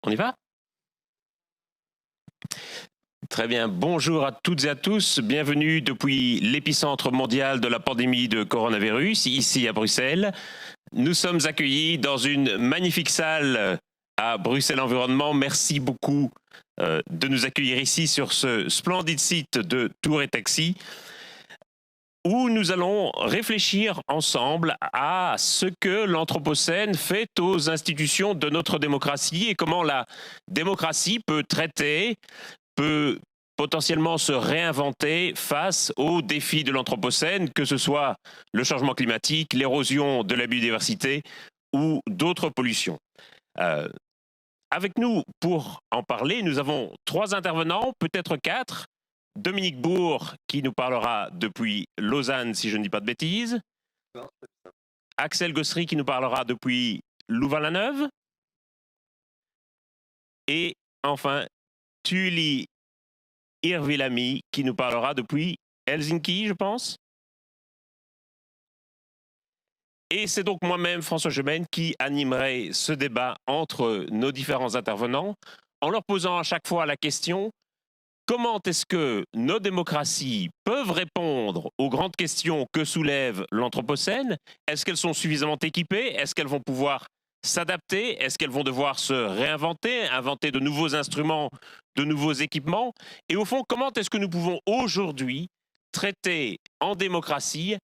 On y va? Très bien. Bonjour à toutes et à tous. Bienvenue depuis l'épicentre mondial de la pandémie de coronavirus, ici à Bruxelles. Nous sommes accueillis dans une magnifique salle à Bruxelles Environnement. Merci beaucoup de nous accueillir ici sur ce splendide site de Tour et Taxi, où nous allons réfléchir ensemble à ce que l'Anthropocène fait aux institutions de notre démocratie et comment la démocratie peut traiter, peut potentiellement se réinventer face aux défis de l'Anthropocène, que ce soit le changement climatique, l'érosion de la biodiversité ou d'autres pollutions. Avec nous pour en parler, nous avons 3 intervenants, peut-être 4. Dominique Bourg, qui nous parlera depuis Lausanne, si je ne dis pas de bêtises. Axel Gossery, qui nous parlera depuis Louvain-la-Neuve. Et enfin, Tuuli Hirvilami, qui nous parlera depuis Helsinki, je pense. Et c'est donc moi-même, François Gemène, qui animerai ce débat entre nos différents intervenants, en leur posant à chaque fois la question: comment est-ce que nos démocraties peuvent répondre aux grandes questions que soulève l'Anthropocène? Est-ce qu'elles sont suffisamment équipées? Est-ce qu'elles vont pouvoir s'adapter? Est-ce qu'elles vont devoir se réinventer, inventer de nouveaux instruments, de nouveaux équipements? Et au fond, comment est-ce que nous pouvons aujourd'hui traiter en démocratie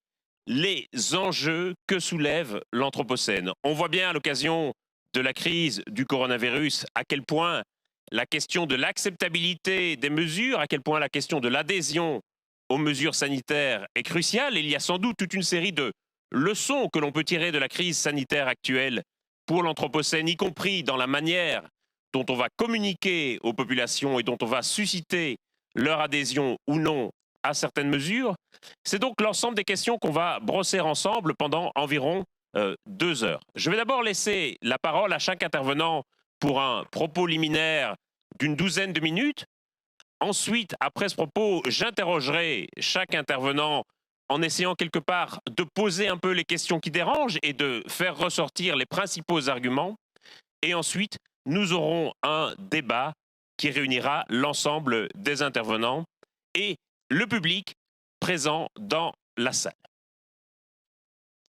les enjeux que soulève l'Anthropocène? On voit bien à l'occasion de la crise du coronavirus à quel point la question de l'acceptabilité des mesures, à quel point la question de l'adhésion aux mesures sanitaires est cruciale. Et il y a sans doute toute une série de leçons que l'on peut tirer de la crise sanitaire actuelle pour l'Anthropocène, y compris dans la manière dont on va communiquer aux populations et dont on va susciter leur adhésion ou non à certaines mesures. C'est donc l'ensemble des questions qu'on va brosser ensemble pendant environ 2 heures. Je vais d'abord laisser la parole à chaque intervenant pour un propos liminaire d'une douzaine de minutes. Ensuite, après ce propos, j'interrogerai chaque intervenant en essayant quelque part de poser un peu les questions qui dérangent et de faire ressortir les principaux arguments. Et ensuite, nous aurons un débat qui réunira l'ensemble des intervenants et le public présent dans la salle,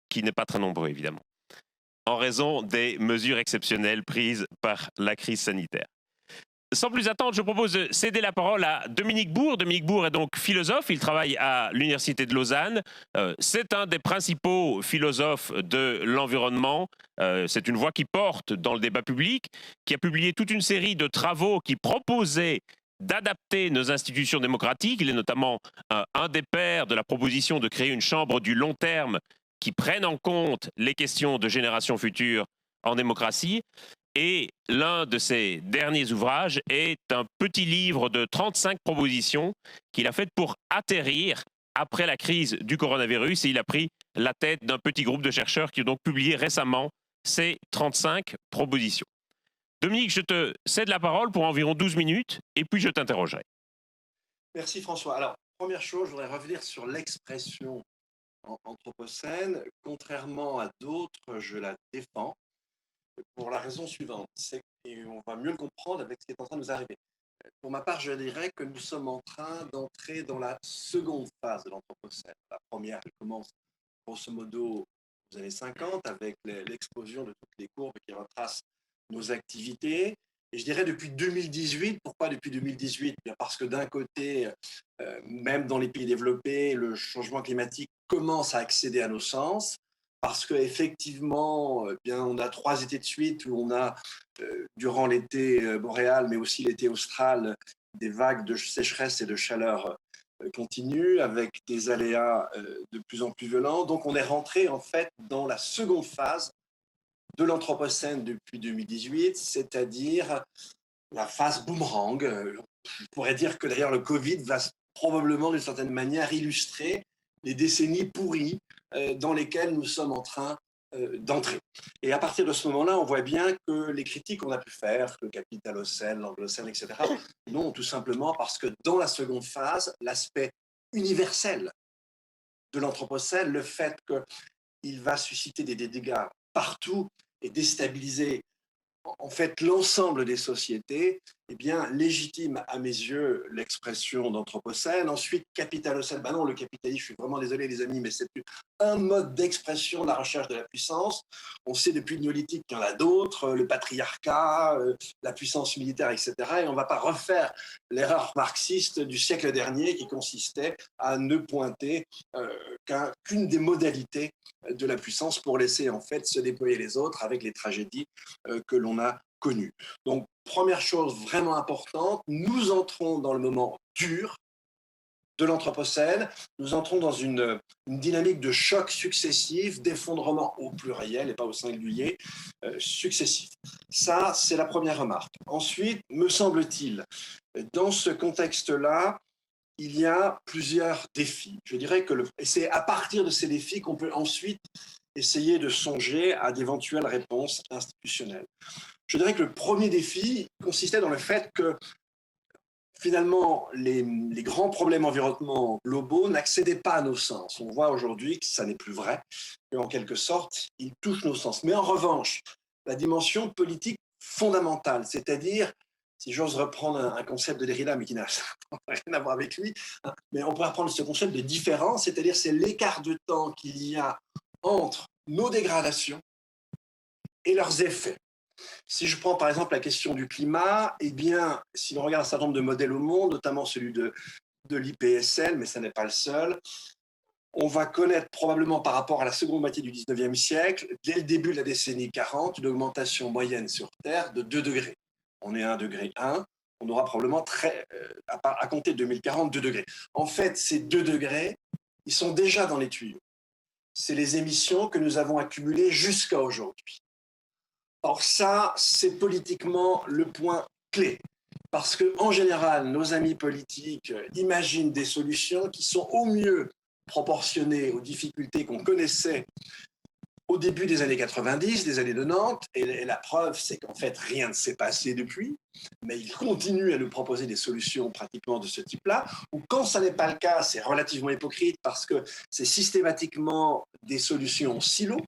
qui n'est pas très nombreux évidemment, en raison des mesures exceptionnelles prises par la crise sanitaire. Sans plus attendre, je propose de céder la parole à Dominique Bourg. Dominique Bourg est donc philosophe, il travaille à l'Université de Lausanne. C'est un des principaux philosophes de l'environnement. C'est une voix qui porte dans le débat public, qui a publié toute une série de travaux qui proposaient d'adapter nos institutions démocratiques. Il est notamment un des pères de la proposition de créer une chambre du long terme qui prenne en compte les questions de générations futures en démocratie. Et l'un de ses derniers ouvrages est un petit livre de 35 propositions qu'il a faites pour atterrir après la crise du coronavirus. Et il a pris la tête d'un petit groupe de chercheurs qui ont donc publié récemment ces 35 propositions. Dominique, je te cède la parole pour environ 12 minutes et puis je t'interrogerai. Merci François. Alors, première chose, je voudrais revenir sur l'expression anthropocène. Contrairement à d'autres, je la défends pour la raison suivante, c'est qu'on va mieux le comprendre avec ce qui est en train de nous arriver. Pour ma part, je dirais que nous sommes en train d'entrer dans la seconde phase de l'Anthropocène. La première, elle commence grosso modo aux années 50 avec l'explosion de toutes les courbes qui retracent nos activités. Et je dirais depuis 2018. Pourquoi depuis 2018 ? Bien parce que d'un côté, même dans les pays développés, le changement climatique commence à accéder à nos sens. Parce qu'effectivement, bien, on a 3 étés de suite où on a, durant l'été boréal, mais aussi l'été austral, des vagues de sécheresse et de chaleur continues, avec des aléas de plus en plus violents. Donc on est rentré en fait dans la seconde phase de l'Anthropocène depuis 2018, c'est-à-dire la phase boomerang. Je pourrais dire que d'ailleurs le Covid va probablement d'une certaine manière illustrer les décennies pourries dans lesquelles nous sommes en train d'entrer. Et à partir de ce moment-là, on voit bien que les critiques qu'on a pu faire, le capitalocène, l'anglocène, etc., non, tout simplement parce que dans la seconde phase, l'aspect universel de l'Anthropocène, le fait qu'il va susciter des dégâts partout et déstabiliser en fait, l'ensemble des sociétés, eh bien, légitime à mes yeux l'expression d'anthropocène. Ensuite, capitalocène. Ben non, le capitalisme, je suis vraiment désolé les amis, mais c'est plus un mode d'expression de la recherche de la puissance. On sait depuis le néolithique qu'il y en a d'autres, le patriarcat, la puissance militaire, etc. Et on ne va pas refaire l'erreur marxiste du siècle dernier qui consistait à ne pointer qu'une des modalités de la puissance pour laisser en fait se déployer les autres avec les tragédies que l'on a connues. Donc, première chose vraiment importante, nous entrons dans le moment dur de l'Anthropocène, nous entrons dans une dynamique de chocs successifs, d'effondrement au pluriel et pas au singulier, successifs. Ça, c'est la première remarque. Ensuite, me semble-t-il, dans ce contexte-là, il y a plusieurs défis. Je dirais que c'est à partir de ces défis qu'on peut ensuite essayer de songer à d'éventuelles réponses institutionnelles. Je dirais que le premier défi consistait dans le fait que finalement, les grands problèmes environnementaux globaux n'accédaient pas à nos sens. On voit aujourd'hui que ça n'est plus vrai, qu'en quelque sorte, ils touchent nos sens. Mais en revanche, la dimension politique fondamentale, c'est-à-dire, si j'ose reprendre un concept de Derrida, mais qui n'a rien à voir avec lui, mais on pourrait prendre ce concept de différence, c'est-à-dire c'est l'écart de temps qu'il y a entre nos dégradations et leurs effets. Si je prends par exemple la question du climat, eh bien, si l'on regarde un certain nombre de modèles au monde, notamment celui de l'IPSL, mais ce n'est pas le seul, on va connaître probablement par rapport à la seconde moitié du 19e siècle, dès le début de la décennie 40, une augmentation moyenne sur Terre de 2 degrés. On est à 1,1 degré, on aura probablement à compter de 2040, 2 degrés. En fait, ces 2 degrés, ils sont déjà dans les tuyaux. C'est les émissions que nous avons accumulées jusqu'à aujourd'hui. Or ça, c'est politiquement le point clé. Parce qu'en général, nos amis politiques imaginent des solutions qui sont au mieux proportionnées aux difficultés qu'on connaissait au début des années 90, des années 90, et la preuve, c'est qu'en fait, rien ne s'est passé depuis, mais ils continuent à nous proposer des solutions pratiquement de ce type-là, ou quand ça n'est pas le cas, c'est relativement hypocrite parce que c'est systématiquement des solutions en silo,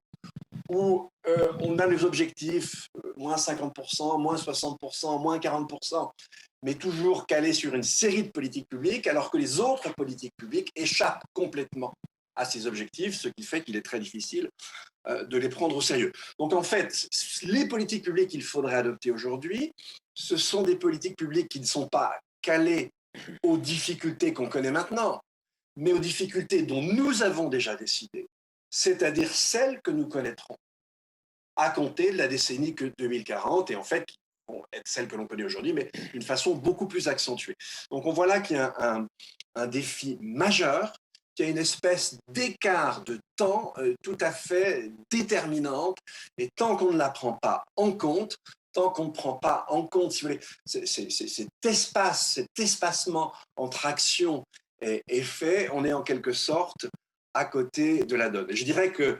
où on a les objectifs moins 50%, moins 60%, moins 40%, mais toujours calés sur une série de politiques publiques, alors que les autres politiques publiques échappent complètement à ces objectifs, ce qui fait qu'il est très difficile de les prendre au sérieux. Donc en fait, les politiques publiques qu'il faudrait adopter aujourd'hui, ce sont des politiques publiques qui ne sont pas calées aux difficultés qu'on connaît maintenant, mais aux difficultés dont nous avons déjà décidé, c'est-à-dire celles que nous connaîtrons à compter de la décennie 2040, et en fait, qui vont être celles que l'on connaît aujourd'hui, mais d'une façon beaucoup plus accentuée. Donc on voit là qu'il y a un défi majeur, qu'il y a une espèce d'écart de temps tout à fait déterminante, et tant qu'on ne la prend pas en compte, tant qu'on ne prend pas en compte, si vous voulez, cet espacement entre action et effet, on est en quelque sorte à côté de la donne. Et je dirais que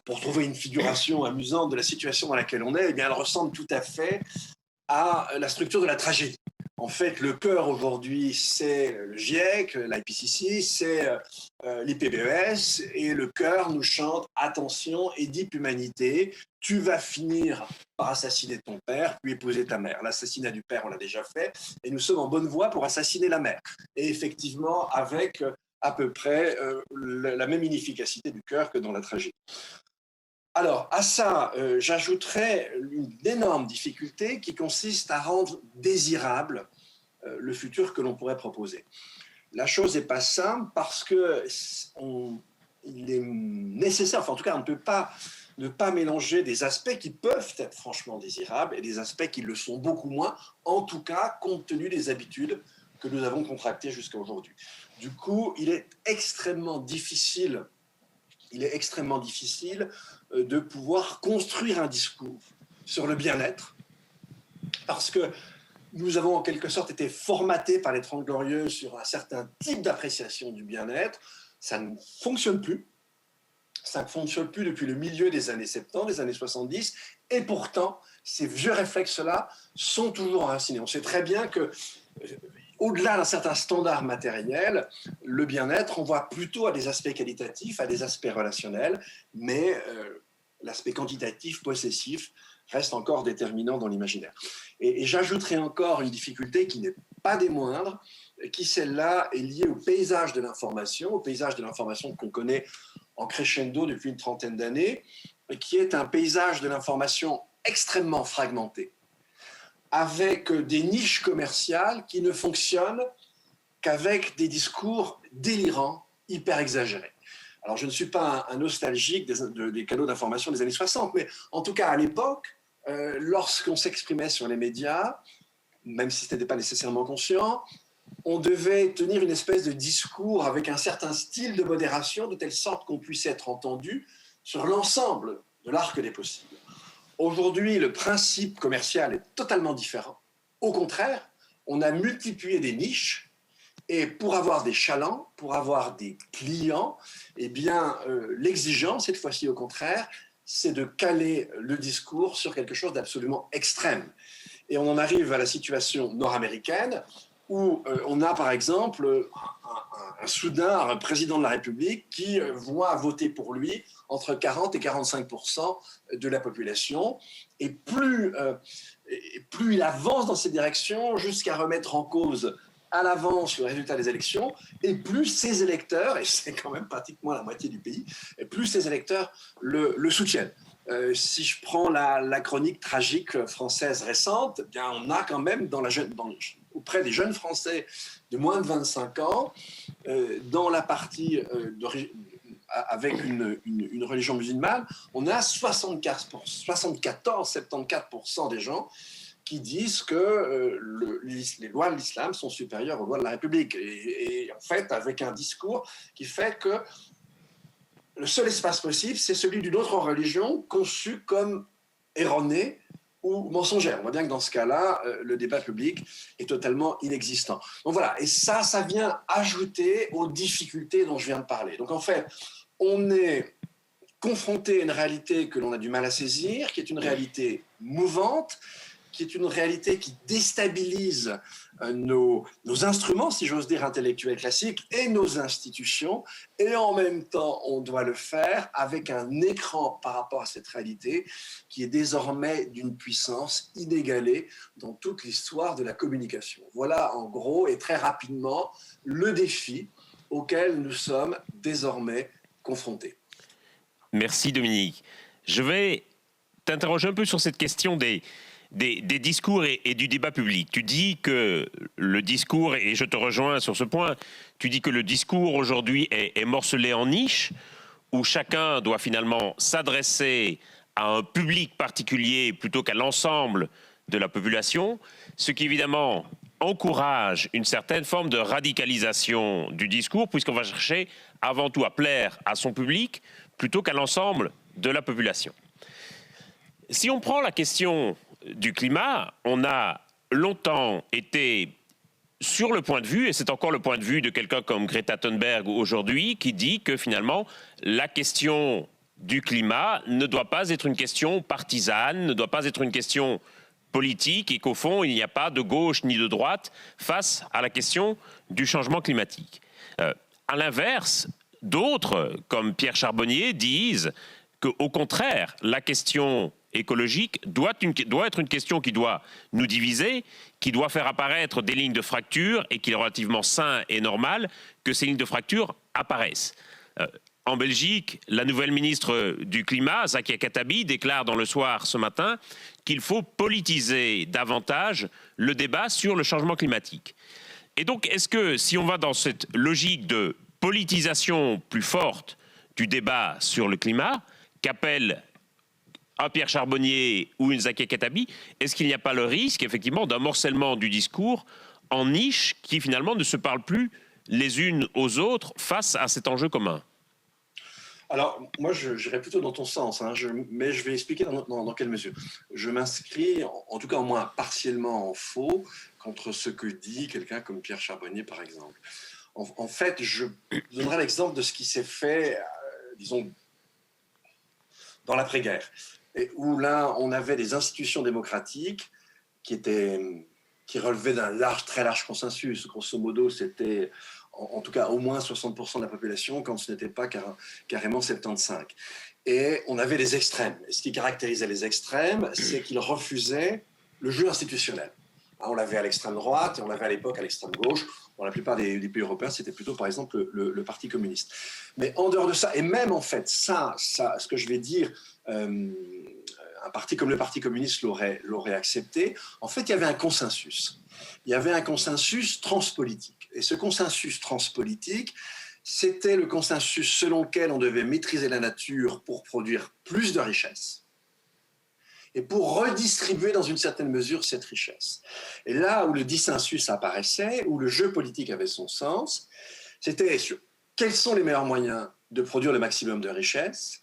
pour trouver une figuration amusante de la situation dans laquelle on est, eh bien, elle ressemble tout à fait à la structure de la tragédie. En fait, le cœur aujourd'hui, c'est le GIEC, l'IPCC, c'est l'IPBES, et le cœur nous chante « Attention, Édipe humanité, tu vas finir par assassiner ton père, puis épouser ta mère ». L'assassinat du père, on l'a déjà fait, et nous sommes en bonne voie pour assassiner la mère. Et effectivement, avec à peu près la même inefficacité du cœur que dans la tragédie. Alors, à ça, j'ajouterais une énorme difficulté qui consiste à rendre désirable le futur que l'on pourrait proposer. La chose n'est pas simple parce qu'il est nécessaire, enfin en tout cas on ne peut pas ne pas mélanger des aspects qui peuvent être franchement désirables et des aspects qui le sont beaucoup moins, en tout cas compte tenu des habitudes que nous avons contractées jusqu'à aujourd'hui. Du coup, il est extrêmement difficile de pouvoir construire un discours sur le bien-être, parce que nous avons en quelque sorte été formatés par les 30 Glorieuses sur un certain type d'appréciation du bien-être. Ça ne fonctionne plus. Ça ne fonctionne plus depuis le milieu des années 70, des années 70, et pourtant, ces vieux réflexes-là sont toujours enracinés. On sait très bien que au-delà d'un certain standard matériel, le bien-être, on voit plutôt à des aspects qualitatifs, à des aspects relationnels, mais l'aspect quantitatif, possessif, reste encore déterminant dans l'imaginaire. Et j'ajouterai encore une difficulté qui n'est pas des moindres, qui celle-là est liée au paysage de l'information qu'on connaît en crescendo depuis une trentaine d'années, qui est un paysage de l'information extrêmement fragmenté, avec des niches commerciales qui ne fonctionnent qu'avec des discours délirants, hyper exagérés. Alors, je ne suis pas un nostalgique des canaux d'information des années 60, mais en tout cas, à l'époque, lorsqu'on s'exprimait sur les médias, même si ce n'était pas nécessairement conscient, on devait tenir une espèce de discours avec un certain style de modération, de telle sorte qu'on puisse être entendu sur l'ensemble de l'arc des possibles. Aujourd'hui, le principe commercial est totalement différent. Au contraire, on a multiplié des niches, et pour avoir des chalands, pour avoir des clients, eh bien, l'exigence, cette fois-ci au contraire, c'est de caler le discours sur quelque chose d'absolument extrême. Et on en arrive à la situation nord-américaine, où on a par exemple soudain un président de la République qui voit voter pour lui entre 40 et 45% de la population. Et plus il avance dans cette direction, jusqu'à remettre en cause à l'avance le résultat des élections, et plus ses électeurs, et c'est quand même pratiquement la moitié du pays, et plus ses électeurs le soutiennent. Si je prends la chronique tragique française récente, eh bien on a quand même auprès des jeunes Français de moins de 25 ans, dans la partie avec une religion musulmane, on a 74-74% des gens qui disent que les lois de l'islam sont supérieures aux lois de la République. Et en fait, avec un discours qui fait que le seul espace possible, c'est celui d'une autre religion conçue comme erronée ou mensongère. On voit bien que dans ce cas-là, le débat public est totalement inexistant. Donc voilà, et ça vient ajouter aux difficultés dont je viens de parler. Donc en fait, on est confronté à une réalité que l'on a du mal à saisir, qui est une réalité mouvante, qui est une réalité qui déstabilise nos instruments, si j'ose dire, intellectuels classiques et nos institutions. Et en même temps, on doit le faire avec un écran par rapport à cette réalité qui est désormais d'une puissance inégalée dans toute l'histoire de la communication. Voilà, en gros, et très rapidement, le défi auquel nous sommes désormais confrontés. Merci Dominique. Je vais t'interroger un peu sur cette question des discours et du débat public. Tu dis que le discours, et je te rejoins sur ce point, tu dis que le discours aujourd'hui est morcelé en niches, où chacun doit finalement s'adresser à un public particulier plutôt qu'à l'ensemble de la population, ce qui évidemment encourage une certaine forme de radicalisation du discours, puisqu'on va chercher avant tout à plaire à son public plutôt qu'à l'ensemble de la population. Si on prend la question du climat, on a longtemps été sur le point de vue, et c'est encore le point de vue de quelqu'un comme Greta Thunberg aujourd'hui, qui dit que finalement, la question du climat ne doit pas être une question partisane, ne doit pas être une question politique, et qu'au fond, il n'y a pas de gauche ni de droite face à la question du changement climatique. À l'inverse, d'autres, comme Pierre Charbonnier, disent qu'au contraire, la question écologique doit être une question qui doit nous diviser, qui doit faire apparaître des lignes de fracture, et qu'il est relativement sain et normal que ces lignes de fracture apparaissent. En Belgique, la nouvelle ministre du Climat, Zakia Khattabi, déclare dans Le Soir ce matin qu'il faut politiser davantage le débat sur le changement climatique. Et donc, est-ce que si on va dans cette logique de politisation plus forte du débat sur le climat, qu'appelle un Pierre Charbonnier ou une Zakia Khattabi, est-ce qu'il n'y a pas le risque, effectivement, d'un morcellement du discours en niche qui, finalement, ne se parlent plus les unes aux autres face à cet enjeu commun ? Alors, moi, j'irais plutôt dans ton sens, hein, mais je vais expliquer dans quelle mesure. Je m'inscris, en tout cas au moins partiellement en faux, contre ce que dit quelqu'un comme Pierre Charbonnier, par exemple. En fait, je donnerai l'exemple de ce qui s'est fait, disons, dans l'après-guerre, où là, on avait des institutions démocratiques qui relevaient d'un très large consensus. Grosso modo, c'était en tout cas au moins 60% de la population, quand ce n'était pas carrément 75. Et on avait les extrêmes. Et ce qui caractérisait les extrêmes, c'est qu'ils refusaient le jeu institutionnel. On l'avait à l'extrême droite et on l'avait à l'époque à l'extrême gauche. Dans la plupart des pays européens, c'était plutôt, par exemple, le Parti communiste. Mais en dehors de ça, et même en fait, ça ce que je vais dire, un parti comme le Parti communiste l'aurait accepté. En fait, il y avait un consensus. Il y avait un consensus transpolitique. Et ce consensus transpolitique, c'était le consensus selon lequel on devait maîtriser la nature pour produire plus de richesses et pour redistribuer dans une certaine mesure cette richesse. Et là où le dissensus apparaissait, où le jeu politique avait son sens, c'était sur quels sont les meilleurs moyens de produire le maximum de richesse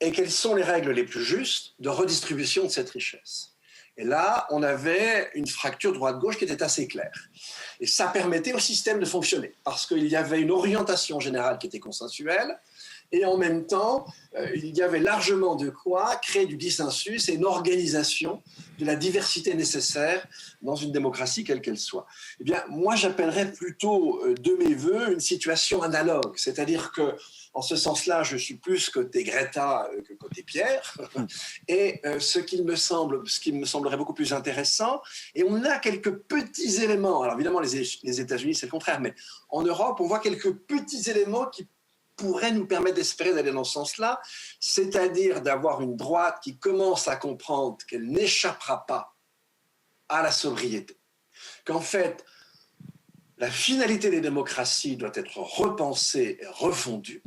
et quelles sont les règles les plus justes de redistribution de cette richesse. Et là, on avait une fracture droite-gauche qui était assez claire. Et ça permettait au système de fonctionner, parce qu'il y avait une orientation générale qui était consensuelle, et en même temps, il y avait largement de quoi créer du dissensus et une organisation de la diversité nécessaire dans une démocratie quelle qu'elle soit. Eh bien, moi, j'appellerais plutôt de mes voeux une situation analogue, c'est-à-dire que en ce sens-là, je suis plus côté Greta que côté Pierre. Et ce qui me semblerait beaucoup plus intéressant, et on a quelques petits éléments, alors évidemment les États-Unis c'est le contraire, mais en Europe on voit quelques petits éléments qui pourraient nous permettre d'espérer d'aller dans ce sens-là, c'est-à-dire d'avoir une droite qui commence à comprendre qu'elle n'échappera pas à la sobriété. Qu'en fait, la finalité des démocraties doit être repensée et refondue.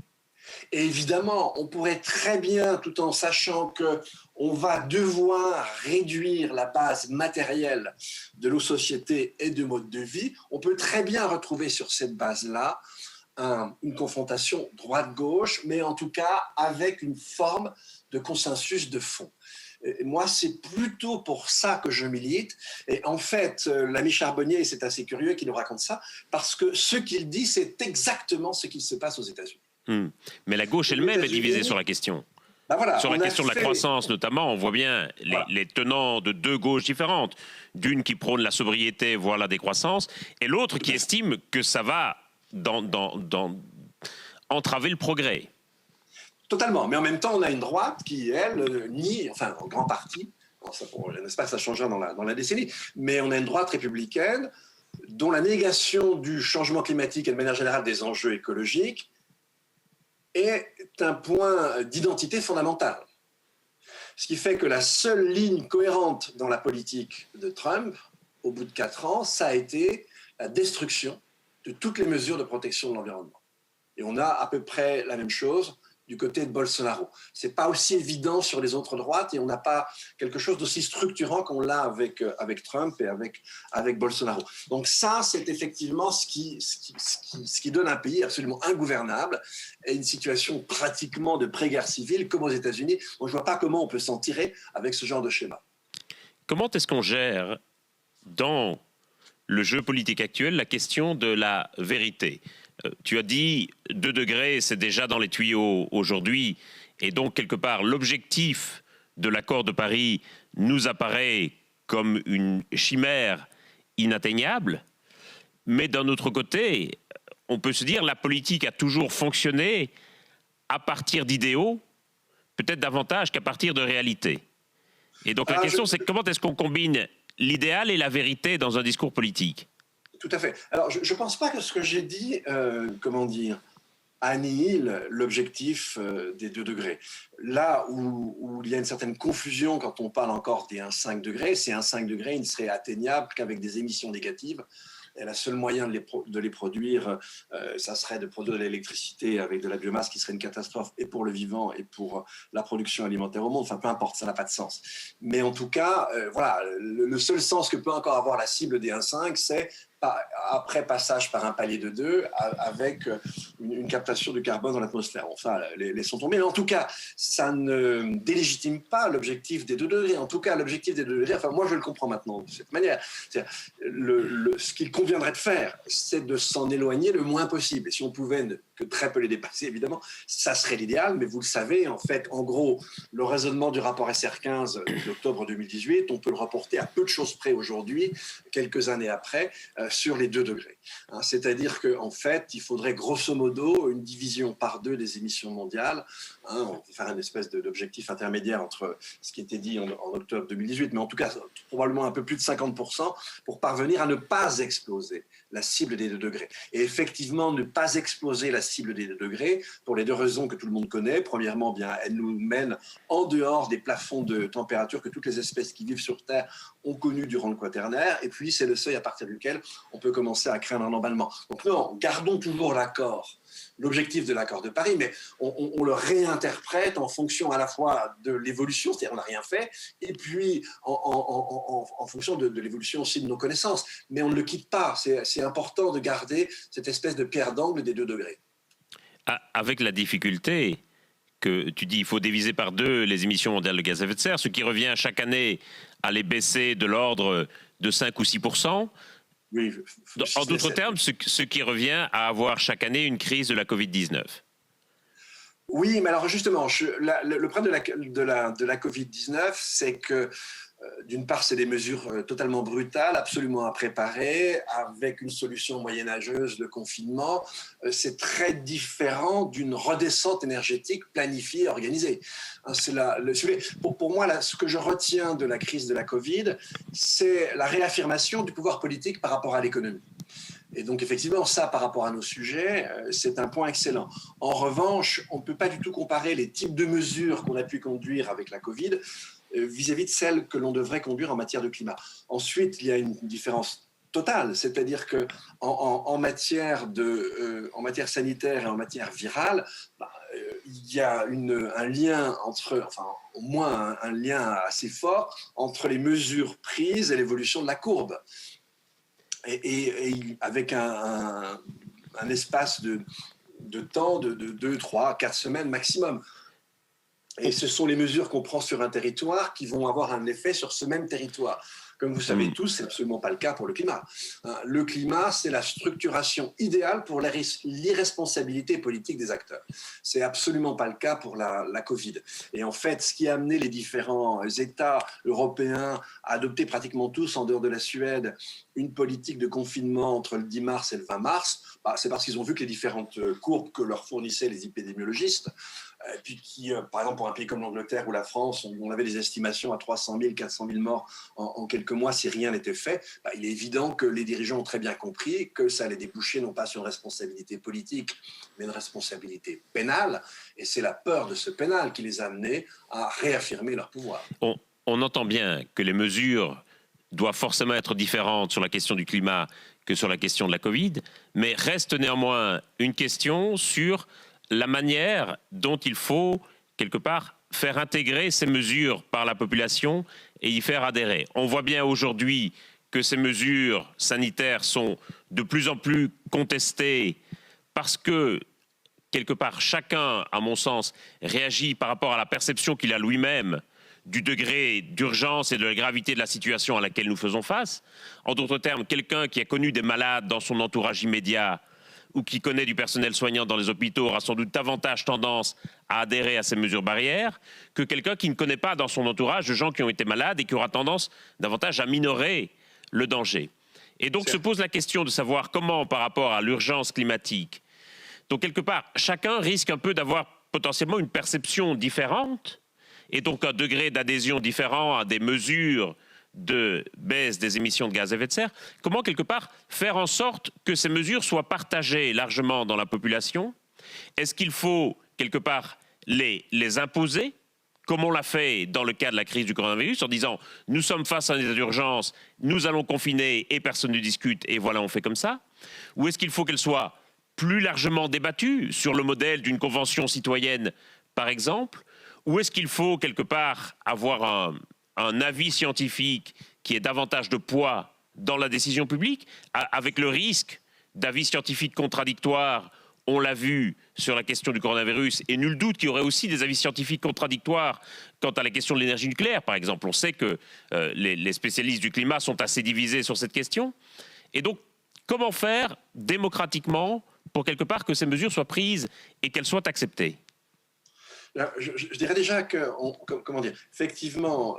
Et évidemment, on pourrait très bien, tout en sachant qu'on va devoir réduire la base matérielle de nos sociétés et de mode de vie, on peut très bien retrouver sur cette base-là une confrontation droite-gauche, mais en tout cas avec une forme de consensus de fond. Et moi, c'est plutôt pour ça que je milite. Et en fait, l'ami Charbonnier, c'est assez curieux qu'il nous raconte ça, parce que ce qu'il dit, c'est exactement ce qui se passe aux États-Unis. Mais la gauche elle-même est divisée sur la question. Ben voilà, sur la question de la croissance notamment, on voit bien les tenants de deux gauches différentes. D'une qui prône la sobriété, voire la décroissance, et l'autre qui estime que ça va entraver le progrès. Totalement, mais en même temps, on a une droite qui, elle, nie, enfin, en grand partie, n'est-ce pas que ça changera dans la décennie, mais on a une droite républicaine dont la négation du changement climatique et de manière générale des enjeux écologiques est un point d'identité fondamental. Ce qui fait que la seule ligne cohérente dans la politique de Trump, au bout de 4 ans, ça a été la destruction de toutes les mesures de protection de l'environnement. Et on a à peu près la même chose du côté de Bolsonaro. Ce n'est pas aussi évident sur les autres droites et on n'a pas quelque chose d'aussi structurant qu'on l'a avec Trump et avec Bolsonaro. Donc ça, c'est effectivement ce qui donne un pays absolument ingouvernable et une situation pratiquement de pré-guerre civile comme aux États-Unis. Donc je ne vois pas comment on peut s'en tirer avec ce genre de schéma. Comment est-ce qu'on gère dans le jeu politique actuel la question de la vérité ? Tu as dit 2 degrés, c'est déjà dans les tuyaux aujourd'hui. Et donc, quelque part, l'objectif de l'accord de Paris nous apparaît comme une chimère inatteignable. Mais d'un autre côté, on peut se dire la politique a toujours fonctionné à partir d'idéaux, peut-être davantage qu'à partir de réalités. Et donc, la question, c'est comment est-ce qu'on combine l'idéal et la vérité dans un discours politique ? Tout à fait. Alors, je ne pense pas que ce que j'ai dit, annihile l'objectif des 2 degrés. Là où il y a une certaine confusion quand on parle encore des 1,5 degrés, ces 1,5 degrés, ils ne seraient atteignables qu'avec des émissions négatives. Et le seul moyen de les produire, ça serait de produire de l'électricité avec de la biomasse qui serait une catastrophe et pour le vivant et pour la production alimentaire au monde. Enfin, peu importe, ça n'a pas de sens. Mais en tout cas, voilà, le seul sens que peut encore avoir la cible des 1,5, c'est après passage par un palier de 2 avec une captation du carbone dans l'atmosphère. Enfin, laissons tomber. Mais en tout cas, ça ne délégitime pas l'objectif des 2 degrés. En tout cas, l'objectif des 2 degrés, enfin, moi je le comprends maintenant de cette manière. Ce qu'il conviendrait de faire, c'est de s'en éloigner le moins possible. Et si on pouvait que très peu les dépasser, évidemment, ça serait l'idéal. Mais vous le savez, en fait, en gros, le raisonnement du rapport SR15 d'octobre 2018, on peut le reporter à peu de choses près aujourd'hui, quelques années après. sur les 2 degrés. Hein, c'est-à-dire qu'en fait, il faudrait grosso modo une division par 2 des émissions mondiales. Hein, on peut faire une espèce d'objectif intermédiaire entre ce qui était dit en octobre 2018, mais en tout cas, probablement un peu plus de 50% pour parvenir à ne pas exploser la cible des 2 degrés. Et effectivement, ne pas exploser la cible des 2 degrés, pour les 2 raisons que tout le monde connaît. Premièrement, bien, elle nous mène en dehors des plafonds de température que toutes les espèces qui vivent sur Terre ont connus durant le Quaternaire. Et puis, c'est le seuil à partir duquel on peut commencer à craindre un emballement. Donc, non, gardons toujours l'accord, l'objectif de l'accord de Paris, mais on le réinterprète en fonction à la fois de l'évolution, c'est-à-dire on n'a rien fait, et puis en fonction de l'évolution aussi de nos connaissances. Mais on ne le quitte pas. C'est important de garder cette espèce de pierre d'angle des 2 degrés. Avec la difficulté que tu dis, il faut diviser par 2 les émissions mondiales de gaz à effet de serre, ce qui revient chaque année à les baisser de l'ordre de 5 ou 6%. Oui, en d'autres termes, ce qui revient à avoir chaque année une crise de la Covid-19. Oui, mais alors justement, le problème de la Covid-19, c'est que d'une part, c'est des mesures totalement brutales, absolument impréparées, avec une solution moyenâgeuse, le confinement. C'est très différent d'une redescente énergétique planifiée, organisée. Pour moi, ce que je retiens de la crise de la Covid, c'est la réaffirmation du pouvoir politique par rapport à l'économie. Et donc, effectivement, ça, par rapport à nos sujets, c'est un point excellent. En revanche, on ne peut pas du tout comparer les types de mesures qu'on a pu conduire avec la Covid vis-à-vis de celles que l'on devrait conduire en matière de climat. Ensuite, il y a une différence totale, c'est-à-dire qu'en matière sanitaire et en matière virale, il y a un lien au moins un lien assez fort entre les mesures prises et l'évolution de la courbe. Et avec un espace de temps de 2, 3, 4 semaines maximum. Et ce sont les mesures qu'on prend sur un territoire qui vont avoir un effet sur ce même territoire. Comme vous savez tous, c'est absolument pas le cas pour le climat. Le climat, c'est la structuration idéale pour l'irresponsabilité politique des acteurs. C'est absolument pas le cas pour la Covid. Et en fait, ce qui a amené les différents États européens à adopter pratiquement tous, en dehors de la Suède, une politique de confinement entre le 10 mars et le 20 mars, c'est parce qu'ils ont vu que les différentes courbes que leur fournissaient les épidémiologistes, puis qui, par exemple, pour un pays comme l'Angleterre ou la France, on avait des estimations à 300 000, 400 000 morts en quelques mois si rien n'était fait, il est évident que les dirigeants ont très bien compris que ça allait déboucher non pas sur une responsabilité politique, mais une responsabilité pénale. Et c'est la peur de ce pénal qui les a amenés à réaffirmer leur pouvoir. On entend bien que les mesures doivent forcément être différentes sur la question du climat que sur la question de la Covid, mais reste néanmoins une question sur la manière dont il faut, quelque part, faire intégrer ces mesures par la population et y faire adhérer. On voit bien aujourd'hui que ces mesures sanitaires sont de plus en plus contestées parce que, quelque part, chacun, à mon sens, réagit par rapport à la perception qu'il a lui-même du degré d'urgence et de la gravité de la situation à laquelle nous faisons face. En d'autres termes, quelqu'un qui a connu des malades dans son entourage immédiat ou qui connaît du personnel soignant dans les hôpitaux aura sans doute davantage tendance à adhérer à ces mesures barrières que quelqu'un qui ne connaît pas dans son entourage de gens qui ont été malades et qui aura tendance davantage à minorer le danger. Et donc se pose la question de savoir comment, par rapport à l'urgence climatique, donc quelque part, chacun risque un peu d'avoir potentiellement une perception différente et donc un degré d'adhésion différent à des mesures de baisse des émissions de gaz à effet de serre, comment quelque part faire en sorte que ces mesures soient partagées largement dans la population? Est-ce qu'il faut quelque part les imposer, comme on l'a fait dans le cas de la crise du coronavirus, en disant nous sommes face à un état d'urgence, nous allons confiner et personne ne discute et voilà on fait comme ça? Ou est-ce qu'il faut qu'elles soient plus largement débattues sur le modèle d'une convention citoyenne par exemple? Ou est-ce qu'il faut quelque part avoir un avis scientifique qui ait davantage de poids dans la décision publique, avec le risque d'avis scientifiques contradictoires? On l'a vu sur la question du coronavirus, et nul doute qu'il y aurait aussi des avis scientifiques contradictoires quant à la question de l'énergie nucléaire, par exemple. On sait que les spécialistes du climat sont assez divisés sur cette question. Et donc, comment faire démocratiquement pour quelque part que ces mesures soient prises et qu'elles soient acceptées? Je dirais déjà que, comment dire, effectivement,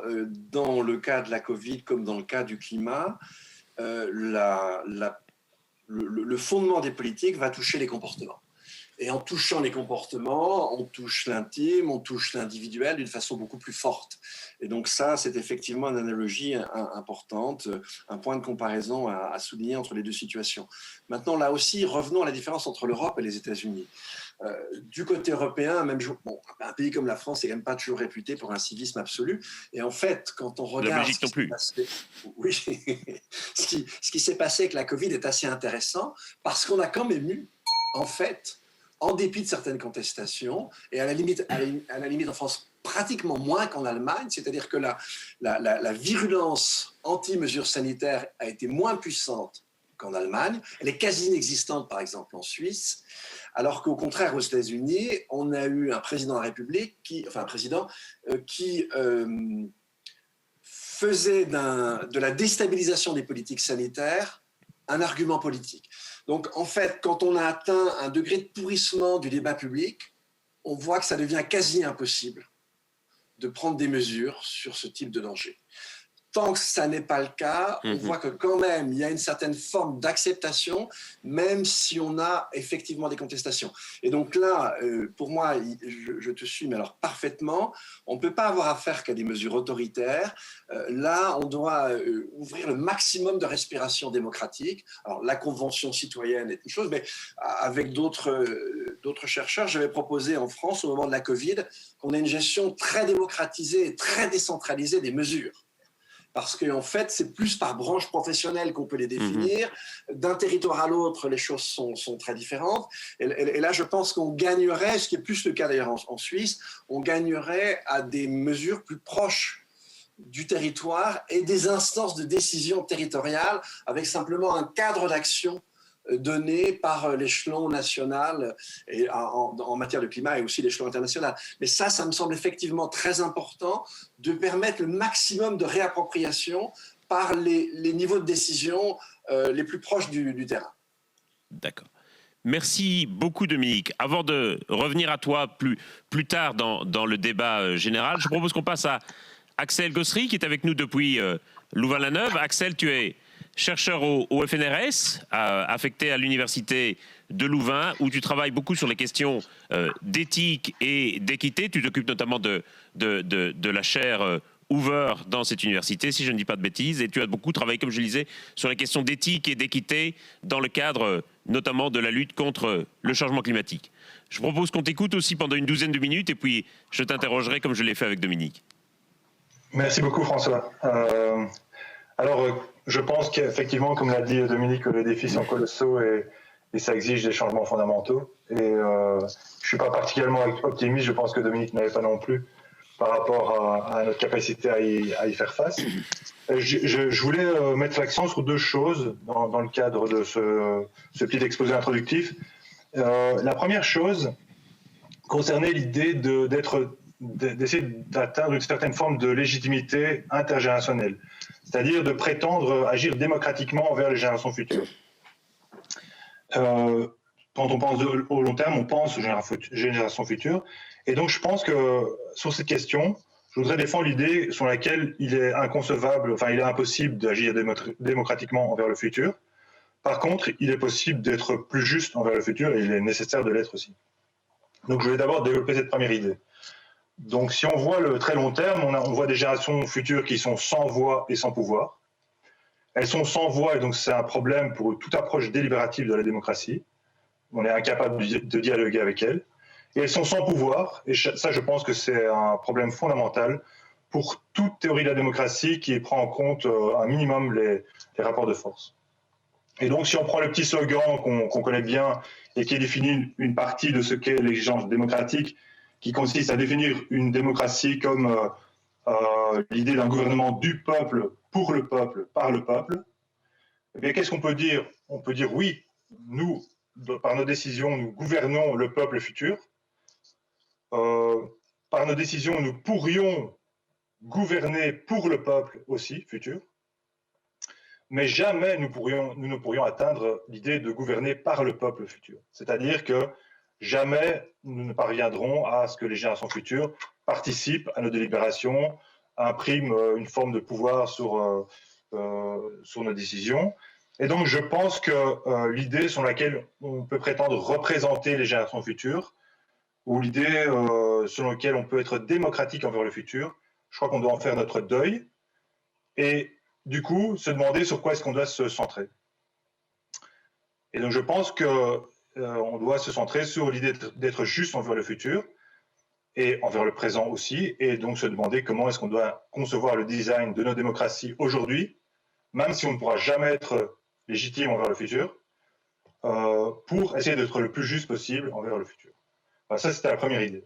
dans le cas de la Covid comme dans le cas du climat, la le fondement des politiques va toucher les comportements. Et en touchant les comportements, on touche l'intime, on touche l'individuel d'une façon beaucoup plus forte. Et donc ça, c'est effectivement une analogie importante, un point de comparaison à souligner entre les deux situations. Maintenant, là aussi, revenons à la différence entre l'Europe et les États-Unis. Du côté européen, même un pays comme la France n'est quand même pas toujours réputé pour un civisme absolu. Et en fait, quand on regarde... La Belgique non plus. Oui, ce qui s'est passé avec la Covid est assez intéressant parce qu'on a quand même eu, en fait, en dépit de certaines contestations, et à la limite en France, pratiquement moins qu'en Allemagne, c'est-à-dire que la virulence anti-mesures sanitaires a été moins puissante qu'en Allemagne. Elle est quasi inexistante, par exemple, en Suisse, alors qu'au contraire, aux États-Unis, on a eu un président de la République qui faisait de la déstabilisation des politiques sanitaires un argument politique. Donc, en fait, quand on a atteint un degré de pourrissement du débat public, on voit que ça devient quasi impossible de prendre des mesures sur ce type de danger. Tant que ça n'est pas le cas, on voit que quand même, il y a une certaine forme d'acceptation, même si on a effectivement des contestations. Et donc là, pour moi, je te suis, mais alors parfaitement, on ne peut pas avoir affaire qu'à des mesures autoritaires. Là, on doit ouvrir le maximum de respiration démocratique. Alors, la Convention citoyenne est une chose, mais avec d'autres chercheurs, j'avais proposé en France, au moment de la Covid, qu'on ait une gestion très démocratisée et très décentralisée des mesures. Parce qu'en fait, c'est plus par branche professionnelle qu'on peut les définir. D'un territoire à l'autre, les choses sont très différentes. Et là, je pense qu'on gagnerait, ce qui est plus le cas d'ailleurs en Suisse, on gagnerait à des mesures plus proches du territoire et des instances de décision territoriale avec simplement un cadre d'action donné par l'échelon national et en matière de climat et aussi l'échelon international. Mais ça me semble effectivement très important de permettre le maximum de réappropriation par les niveaux de décision les plus proches du terrain. D'accord. Merci beaucoup, Dominique. Avant de revenir à toi plus tard dans le débat général, je propose qu'on passe à Axel Gossery, qui est avec nous depuis Louvain-la-Neuve. Axel, tu es chercheur au FNRS, affecté à l'université de Louvain, où tu travailles beaucoup sur les questions d'éthique et d'équité. Tu t'occupes notamment de la chaire Hoover dans cette université, si je ne dis pas de bêtises, et tu as beaucoup travaillé, comme je le disais, sur les questions d'éthique et d'équité dans le cadre notamment de la lutte contre le changement climatique. Je propose qu'on t'écoute aussi pendant une douzaine de minutes, et puis je t'interrogerai comme je l'ai fait avec Dominique. Merci beaucoup, François. Alors, je pense qu'effectivement, comme l'a dit Dominique, les défis sont colossaux et ça exige des changements fondamentaux. Et je ne suis pas particulièrement optimiste, je pense que Dominique n'avait pas non plus, par rapport à notre capacité à y faire face. Je voulais mettre l'accent sur deux choses dans le cadre de ce petit exposé introductif. La première chose concernait l'idée d'essayer d'atteindre une certaine forme de légitimité intergénérationnelle, c'est-à-dire de prétendre agir démocratiquement envers les générations futures. Quand on pense au long terme, on pense aux générations futures. Et donc je pense que sur cette question, je voudrais défendre l'idée sur laquelle il est impossible d'agir démocratiquement envers le futur. Par contre, il est possible d'être plus juste envers le futur et il est nécessaire de l'être aussi. Donc je vais d'abord développer cette première idée. Donc si on voit le très long terme, on voit des générations futures qui sont sans voix et sans pouvoir. Elles sont sans voix et donc c'est un problème pour toute approche délibérative de la démocratie. On est incapable de dialoguer avec elles. Et elles sont sans pouvoir, et ça je pense que c'est un problème fondamental pour toute théorie de la démocratie qui prend en compte un minimum les rapports de force. Et donc si on prend le petit slogan qu'on connaît bien et qui définit une partie de ce qu'est l'exigence démocratique, qui consiste à définir une démocratie comme l'idée d'un gouvernement du peuple, pour le peuple, par le peuple, eh bien qu'est-ce qu'on peut dire? On peut dire oui, nous, par nos décisions, nous gouvernons le peuple futur. Par nos décisions, nous pourrions gouverner pour le peuple aussi futur, mais jamais nous ne pourrions atteindre l'idée de gouverner par le peuple futur. C'est-à-dire que jamais nous ne parviendrons à ce que les générations futures participent à nos délibérations, impriment une forme de pouvoir sur nos décisions. Et donc, je pense que l'idée sur laquelle on peut prétendre représenter les générations futures, ou l'idée selon laquelle on peut être démocratique envers le futur, je crois qu'on doit en faire notre deuil, et du coup, se demander sur quoi est-ce qu'on doit se centrer. Et donc, je pense qu'on doit se centrer sur l'idée d'être juste envers le futur, et envers le présent aussi, et donc se demander comment est-ce qu'on doit concevoir le design de nos démocraties aujourd'hui, même si on ne pourra jamais être légitime envers le futur, pour essayer d'être le plus juste possible envers le futur. Enfin, ça, c'était la première idée.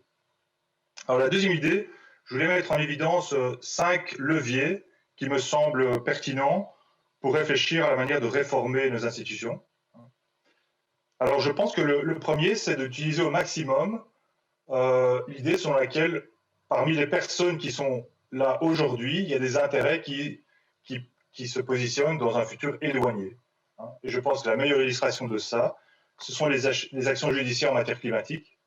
Alors, la deuxième idée, je voulais mettre en évidence 5 leviers qui me semblent pertinents pour réfléchir à la manière de réformer nos institutions. Alors, je pense que le premier, c'est d'utiliser au maximum l'idée selon laquelle, parmi les personnes qui sont là aujourd'hui, il y a des intérêts qui se positionnent dans un futur éloigné. Et je pense que la meilleure illustration de ça, ce sont les actions judiciaires en matière climatique.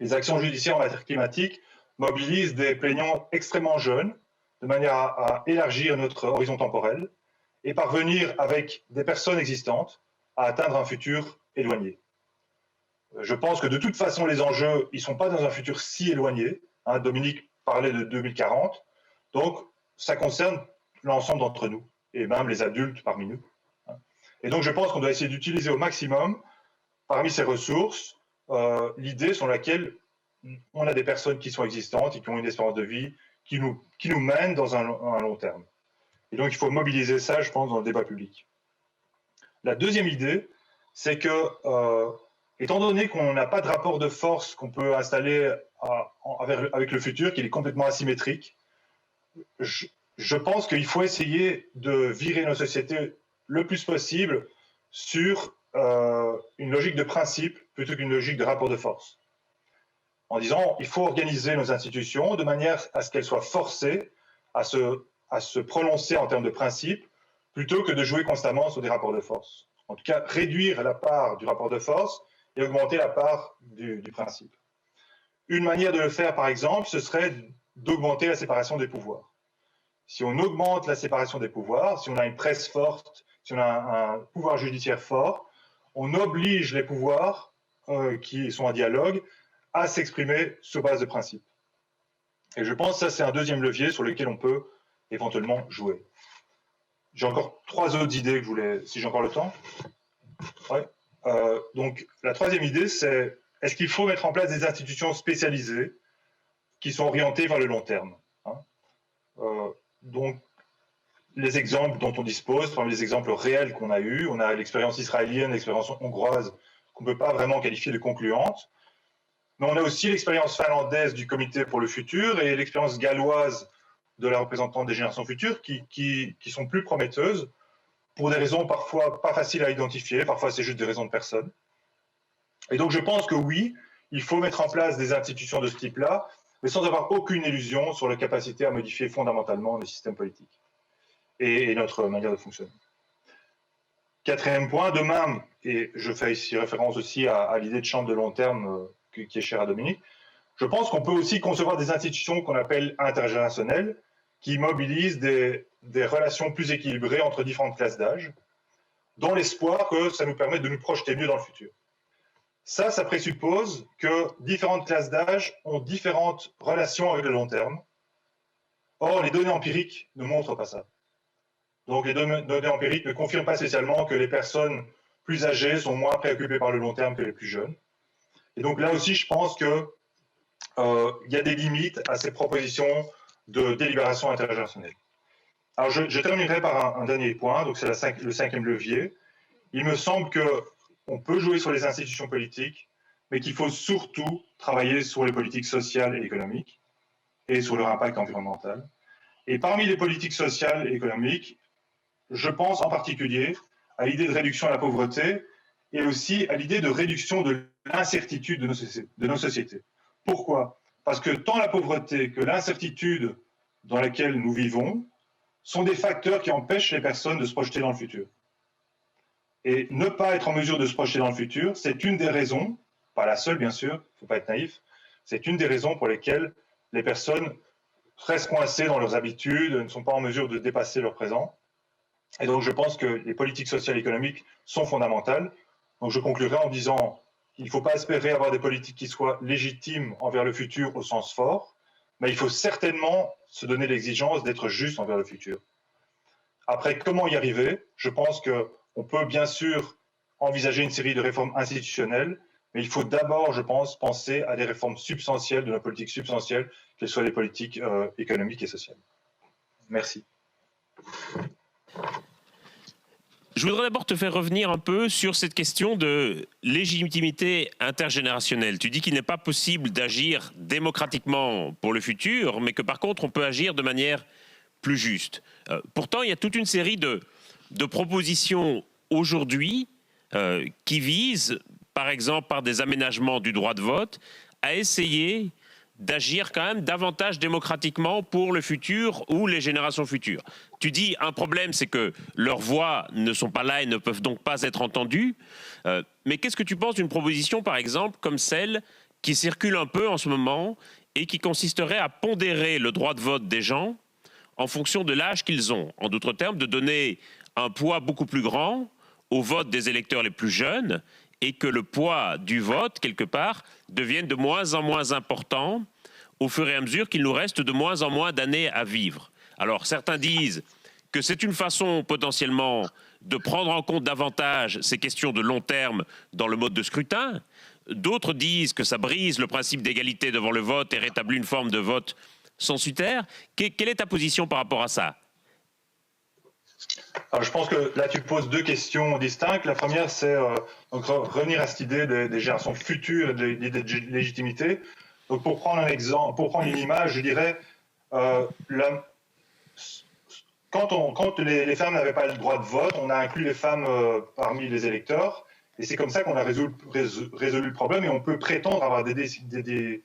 Les actions judiciaires en matière climatique mobilisent des plaignants extrêmement jeunes, de manière à élargir notre horizon temporel et parvenir, avec des personnes existantes, à atteindre un futur éloigné. Je pense que de toute façon, les enjeux, ils ne sont pas dans un futur si éloigné. Dominique parlait de 2040. Donc, ça concerne l'ensemble d'entre nous, et même les adultes parmi nous. Et donc, je pense qu'on doit essayer d'utiliser au maximum, parmi ces ressources, l'idée sur laquelle on a des personnes qui sont existantes et qui ont une espérance de vie qui nous mène dans un long terme. Et donc, il faut mobiliser ça, je pense, dans le débat public. La deuxième idée, c'est que étant donné qu'on n'a pas de rapport de force qu'on peut installer avec le futur, qu'il est complètement asymétrique, je pense qu'il faut essayer de virer nos sociétés le plus possible sur une logique de principe plutôt qu'une logique de rapport de force. En disant, il faut organiser nos institutions de manière à ce qu'elles soient forcées à se prononcer en termes de principe plutôt que de jouer constamment sur des rapports de force. En tout cas, réduire la part du rapport de force et augmenter la part du principe. Une manière de le faire, par exemple, ce serait d'augmenter la séparation des pouvoirs. Si on augmente la séparation des pouvoirs, si on a une presse forte, si on a un pouvoir judiciaire fort, on oblige les pouvoirs qui sont en dialogue à s'exprimer sur base de principes. Et je pense que ça, c'est un deuxième levier sur lequel on peut éventuellement jouer. J'ai encore 3 autres idées que je voulais, si j'ai encore le temps. Ouais. Donc, la troisième idée, c'est est-ce qu'il faut mettre en place des institutions spécialisées qui sont orientées vers le long terme, donc, les exemples dont on dispose, parmi les exemples réels qu'on a eus, on a l'expérience israélienne, l'expérience hongroise, qu'on ne peut pas vraiment qualifier de concluante, mais on a aussi l'expérience finlandaise du Comité pour le futur et l'expérience galloise de la représentante des générations futures qui sont plus prometteuses pour des raisons parfois pas faciles à identifier, parfois c'est juste des raisons de personne. Et donc je pense que oui, il faut mettre en place des institutions de ce type-là, mais sans avoir aucune illusion sur la capacité à modifier fondamentalement les systèmes politiques et notre manière de fonctionner. Quatrième point, de même, et je fais ici référence aussi à l'idée de chambre de long terme qui est chère à Dominique, je pense qu'on peut aussi concevoir des institutions qu'on appelle intergénérationnelles, qui mobilisent des relations plus équilibrées entre différentes classes d'âge, dans l'espoir que ça nous permette de nous projeter mieux dans le futur. Ça présuppose que différentes classes d'âge ont différentes relations avec le long terme. Or, les données empiriques ne montrent pas ça. Donc, les données empiriques ne confirment pas spécialement que les personnes plus âgées sont moins préoccupées par le long terme que les plus jeunes. Et donc, là aussi, je pense qu'il y a des limites à ces propositions de délibération intergénérationnelle. Alors, je terminerai par un dernier point, donc c'est le 5e levier. Il me semble qu'on peut jouer sur les institutions politiques, mais qu'il faut surtout travailler sur les politiques sociales et économiques et sur leur impact environnemental. Et parmi les politiques sociales et économiques, je pense en particulier à l'idée de réduction de la pauvreté et aussi à l'idée de réduction de l'incertitude de nos sociétés. Pourquoi ? Parce que tant la pauvreté que l'incertitude dans laquelle nous vivons sont des facteurs qui empêchent les personnes de se projeter dans le futur. Et ne pas être en mesure de se projeter dans le futur, c'est une des raisons, pas la seule bien sûr, il ne faut pas être naïf, c'est une des raisons pour lesquelles les personnes restent coincées dans leurs habitudes, ne sont pas en mesure de dépasser leur présent. Et donc, je pense que les politiques sociales et économiques sont fondamentales. Donc, je conclurai en disant qu'il ne faut pas espérer avoir des politiques qui soient légitimes envers le futur au sens fort, mais il faut certainement se donner l'exigence d'être juste envers le futur. Après, comment y arriver? Je pense qu'on peut bien sûr envisager une série de réformes institutionnelles, mais il faut d'abord, je pense, penser à des réformes substantielles de nos politiques substantielles, qu'elles soient des politiques économiques et sociales. Merci. Je voudrais d'abord te faire revenir un peu sur cette question de légitimité intergénérationnelle. Tu dis qu'il n'est pas possible d'agir démocratiquement pour le futur, mais que par contre on peut agir de manière plus juste. Pourtant, il y a toute une série de propositions aujourd'hui qui visent, par exemple par des aménagements du droit de vote, à essayer d'agir quand même davantage démocratiquement pour le futur ou les générations futures. Tu dis un problème, c'est que leurs voix ne sont pas là et ne peuvent donc pas être entendues. Mais qu'est-ce que tu penses d'une proposition, par exemple, comme celle qui circule un peu en ce moment et qui consisterait à pondérer le droit de vote des gens en fonction de l'âge qu'ils ont? En d'autres termes, de donner un poids beaucoup plus grand au vote des électeurs les plus jeunes et que le poids du vote, quelque part, devienne de moins en moins important au fur et à mesure qu'il nous reste de moins en moins d'années à vivre. Alors certains disent que c'est une façon potentiellement de prendre en compte davantage ces questions de long terme dans le mode de scrutin. D'autres disent que ça brise le principe d'égalité devant le vote et rétablit une forme de vote censitaire. Quelle est ta position par rapport à ça? Alors, je pense que là, tu poses deux questions distinctes. La première, c'est revenir à cette idée des générations futures, l'idée de légitimité. Donc, pour prendre un exemple, pour prendre une image, je dirais, quand les femmes n'avaient pas le droit de vote, on a inclus les femmes parmi les électeurs, et c'est comme ça qu'on a résolu le problème, et on peut prétendre avoir des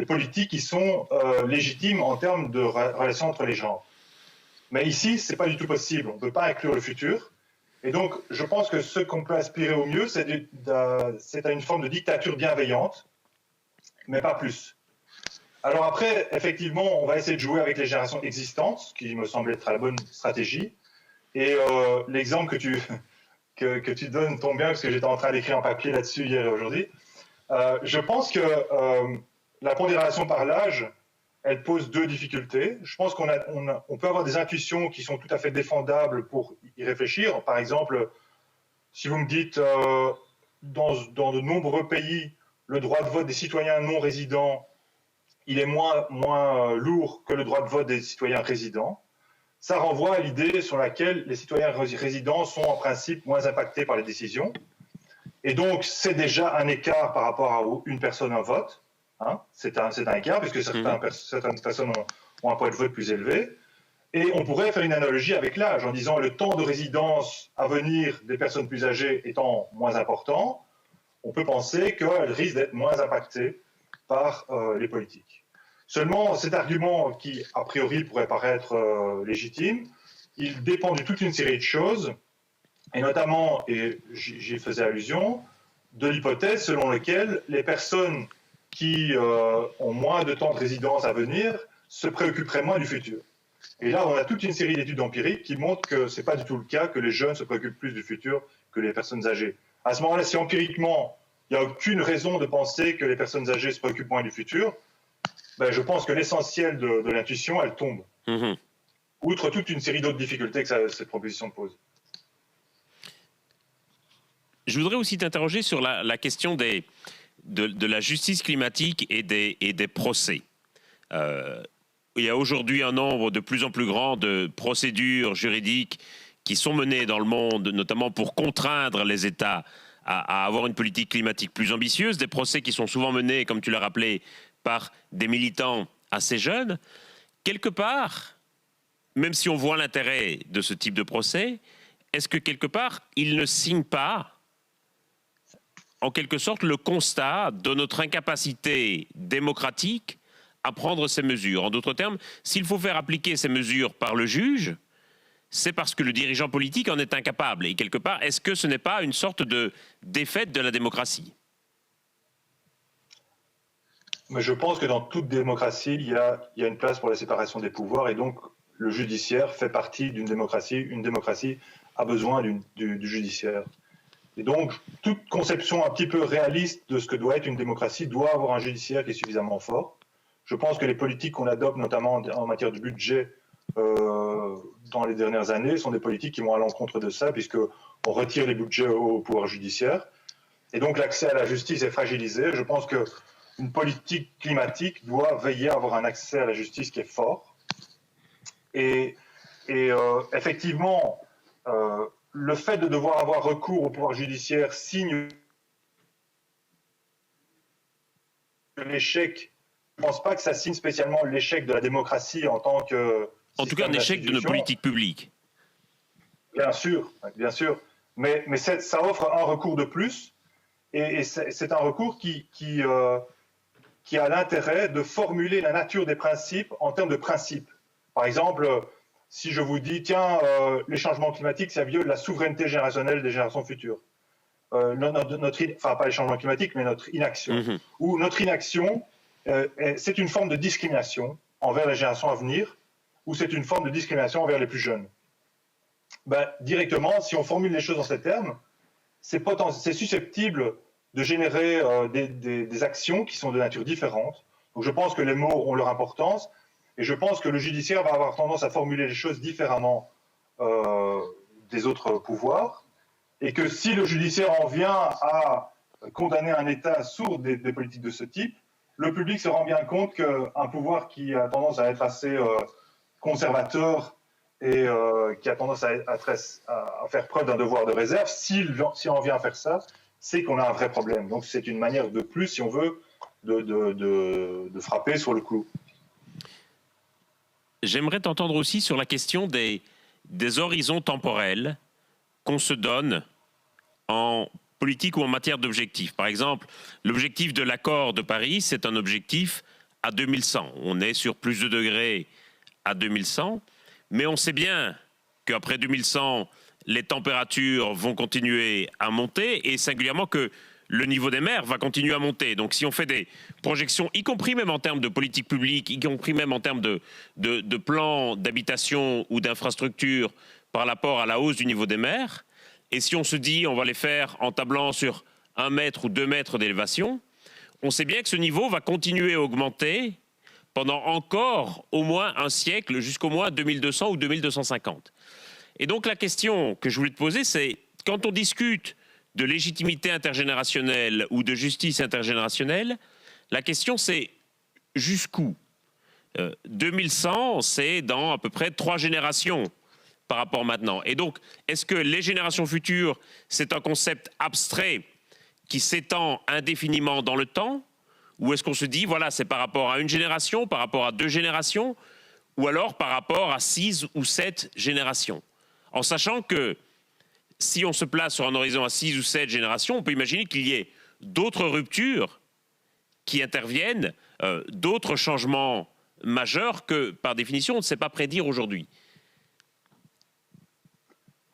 politiques qui sont légitimes en termes de relations entre les genres. Mais ici, ce n'est pas du tout possible. On ne peut pas inclure le futur. Et donc, je pense que ce qu'on peut aspirer au mieux, c'est à une forme de dictature bienveillante, mais pas plus. Alors après, effectivement, on va essayer de jouer avec les générations existantes, ce qui me semble être la bonne stratégie. Et l'exemple que tu donnes tombe bien, parce que j'étais en train d'écrire un papier là-dessus hier et aujourd'hui. Je pense que la pondération par l'âge, elle pose deux difficultés. Je pense qu'on peut avoir des intuitions qui sont tout à fait défendables pour y réfléchir. Par exemple, si vous me dites, dans de nombreux pays, le droit de vote des citoyens non résidents, il est moins lourd que le droit de vote des citoyens résidents. Ça renvoie à l'idée sur laquelle les citoyens résidents sont en principe moins impactés par les décisions. Et donc, c'est déjà un écart par rapport à une personne, un vote. Hein, c'est un écart, puisque certaines personnes ont un point de vote plus élevé. Et on pourrait faire une analogie avec l'âge, en disant le temps de résidence à venir des personnes plus âgées étant moins important, on peut penser qu'elles risquent d'être moins impactées par les politiques. Seulement, cet argument qui, a priori, pourrait paraître légitime, il dépend de toute une série de choses, et notamment, et j'y faisais allusion, de l'hypothèse selon laquelle les personnes qui ont moins de temps de résidence à venir se préoccuperaient moins du futur. Et là, on a toute une série d'études empiriques qui montrent que ce n'est pas du tout le cas, que les jeunes se préoccupent plus du futur que les personnes âgées. À ce moment-là, si empiriquement, il n'y a aucune raison de penser que les personnes âgées se préoccupent moins du futur, ben, je pense que l'essentiel de l'intuition, elle tombe. Outre toute une série d'autres difficultés que cette proposition pose. Je voudrais aussi t'interroger sur la question de la justice climatique et des procès. Il y a aujourd'hui un nombre de plus en plus grand de procédures juridiques qui sont menées dans le monde, notamment pour contraindre les États à avoir une politique climatique plus ambitieuse, des procès qui sont souvent menés, comme tu l'as rappelé, par des militants assez jeunes. Quelque part, même si on voit l'intérêt de ce type de procès, est-ce que quelque part, ils ne signent pas en quelque sorte le constat de notre incapacité démocratique à prendre ces mesures? En d'autres termes, s'il faut faire appliquer ces mesures par le juge, c'est parce que le dirigeant politique en est incapable. Et quelque part, est-ce que ce n'est pas une sorte de défaite de la démocratie? Mais je pense que dans toute démocratie, il y a une place pour la séparation des pouvoirs. Et donc, le judiciaire fait partie d'une démocratie. Une démocratie a besoin du judiciaire. Et donc, toute conception un petit peu réaliste de ce que doit être une démocratie doit avoir un judiciaire qui est suffisamment fort. Je pense que les politiques qu'on adopte, notamment en matière de budget, dans les dernières années, sont des politiques qui vont à l'encontre de ça, puisqu'on retire les budgets au pouvoir judiciaire. Et donc, l'accès à la justice est fragilisé. Je pense qu'une politique climatique doit veiller à avoir un accès à la justice qui est fort. Et effectivement, le fait de devoir avoir recours au pouvoir judiciaire signe l'échec. Je ne pense pas que ça signe spécialement l'échec de la démocratie en tant que... En tout cas, un échec de nos politiques publiques. Bien sûr, bien sûr. Mais ça offre un recours de plus, et c'est un recours qui a l'intérêt de formuler la nature des principes en termes de principes. Par exemple, si je vous dis, tiens, les changements climatiques, ça viole la souveraineté générationnelle des générations futures. Enfin, pas les changements climatiques, mais notre inaction. Mmh. Ou notre inaction, c'est une forme de discrimination envers les générations à venir, ou c'est une forme de discrimination envers les plus jeunes. Ben, directement, si on formule les choses dans ces termes, c'est susceptible de générer des actions qui sont de nature différente. Donc je pense que les mots ont leur importance, et je pense que le judiciaire va avoir tendance à formuler les choses différemment des autres pouvoirs, et que si le judiciaire en vient à condamner un État sourd des politiques de ce type, le public se rend bien compte qu'un pouvoir qui a tendance à être assez conservateur et qui a tendance à faire preuve d'un devoir de réserve, si on vient à faire ça, c'est qu'on a un vrai problème. Donc c'est une manière de plus, si on veut, de frapper sur le clou. J'aimerais t'entendre aussi sur la question des horizons temporels qu'on se donne en politique ou en matière d'objectifs. Par exemple, l'objectif de l'accord de Paris, c'est un objectif à 2100. On est sur plus de degrés à 2100, mais on sait bien qu'après 2100, les températures vont continuer à monter, et singulièrement que le niveau des mers va continuer à monter. Donc si on fait des projections, y compris même en termes de politique publique, y compris même en termes de plans d'habitation ou d'infrastructures par rapport à la hausse du niveau des mers, et si on se dit on va les faire en tablant sur 1 mètre ou 2 mètres d'élévation, on sait bien que ce niveau va continuer à augmenter pendant encore au moins un siècle, jusqu'au moins 2200 ou 2250. Et donc la question que je voulais te poser, c'est quand on discute de légitimité intergénérationnelle ou de justice intergénérationnelle, la question c'est jusqu'où 2100, c'est dans à peu près 3 générations par rapport maintenant. Et donc, est-ce que les générations futures, c'est un concept abstrait qui s'étend indéfiniment dans le temps? Ou est-ce qu'on se dit, voilà, c'est par rapport à une génération, par rapport à 2 générations, ou alors par rapport à 6 ou 7 générations? En sachant que si on se place sur un horizon à 6 ou 7 générations, on peut imaginer qu'il y ait d'autres ruptures qui interviennent, d'autres changements majeurs que, par définition, on ne sait pas prédire aujourd'hui.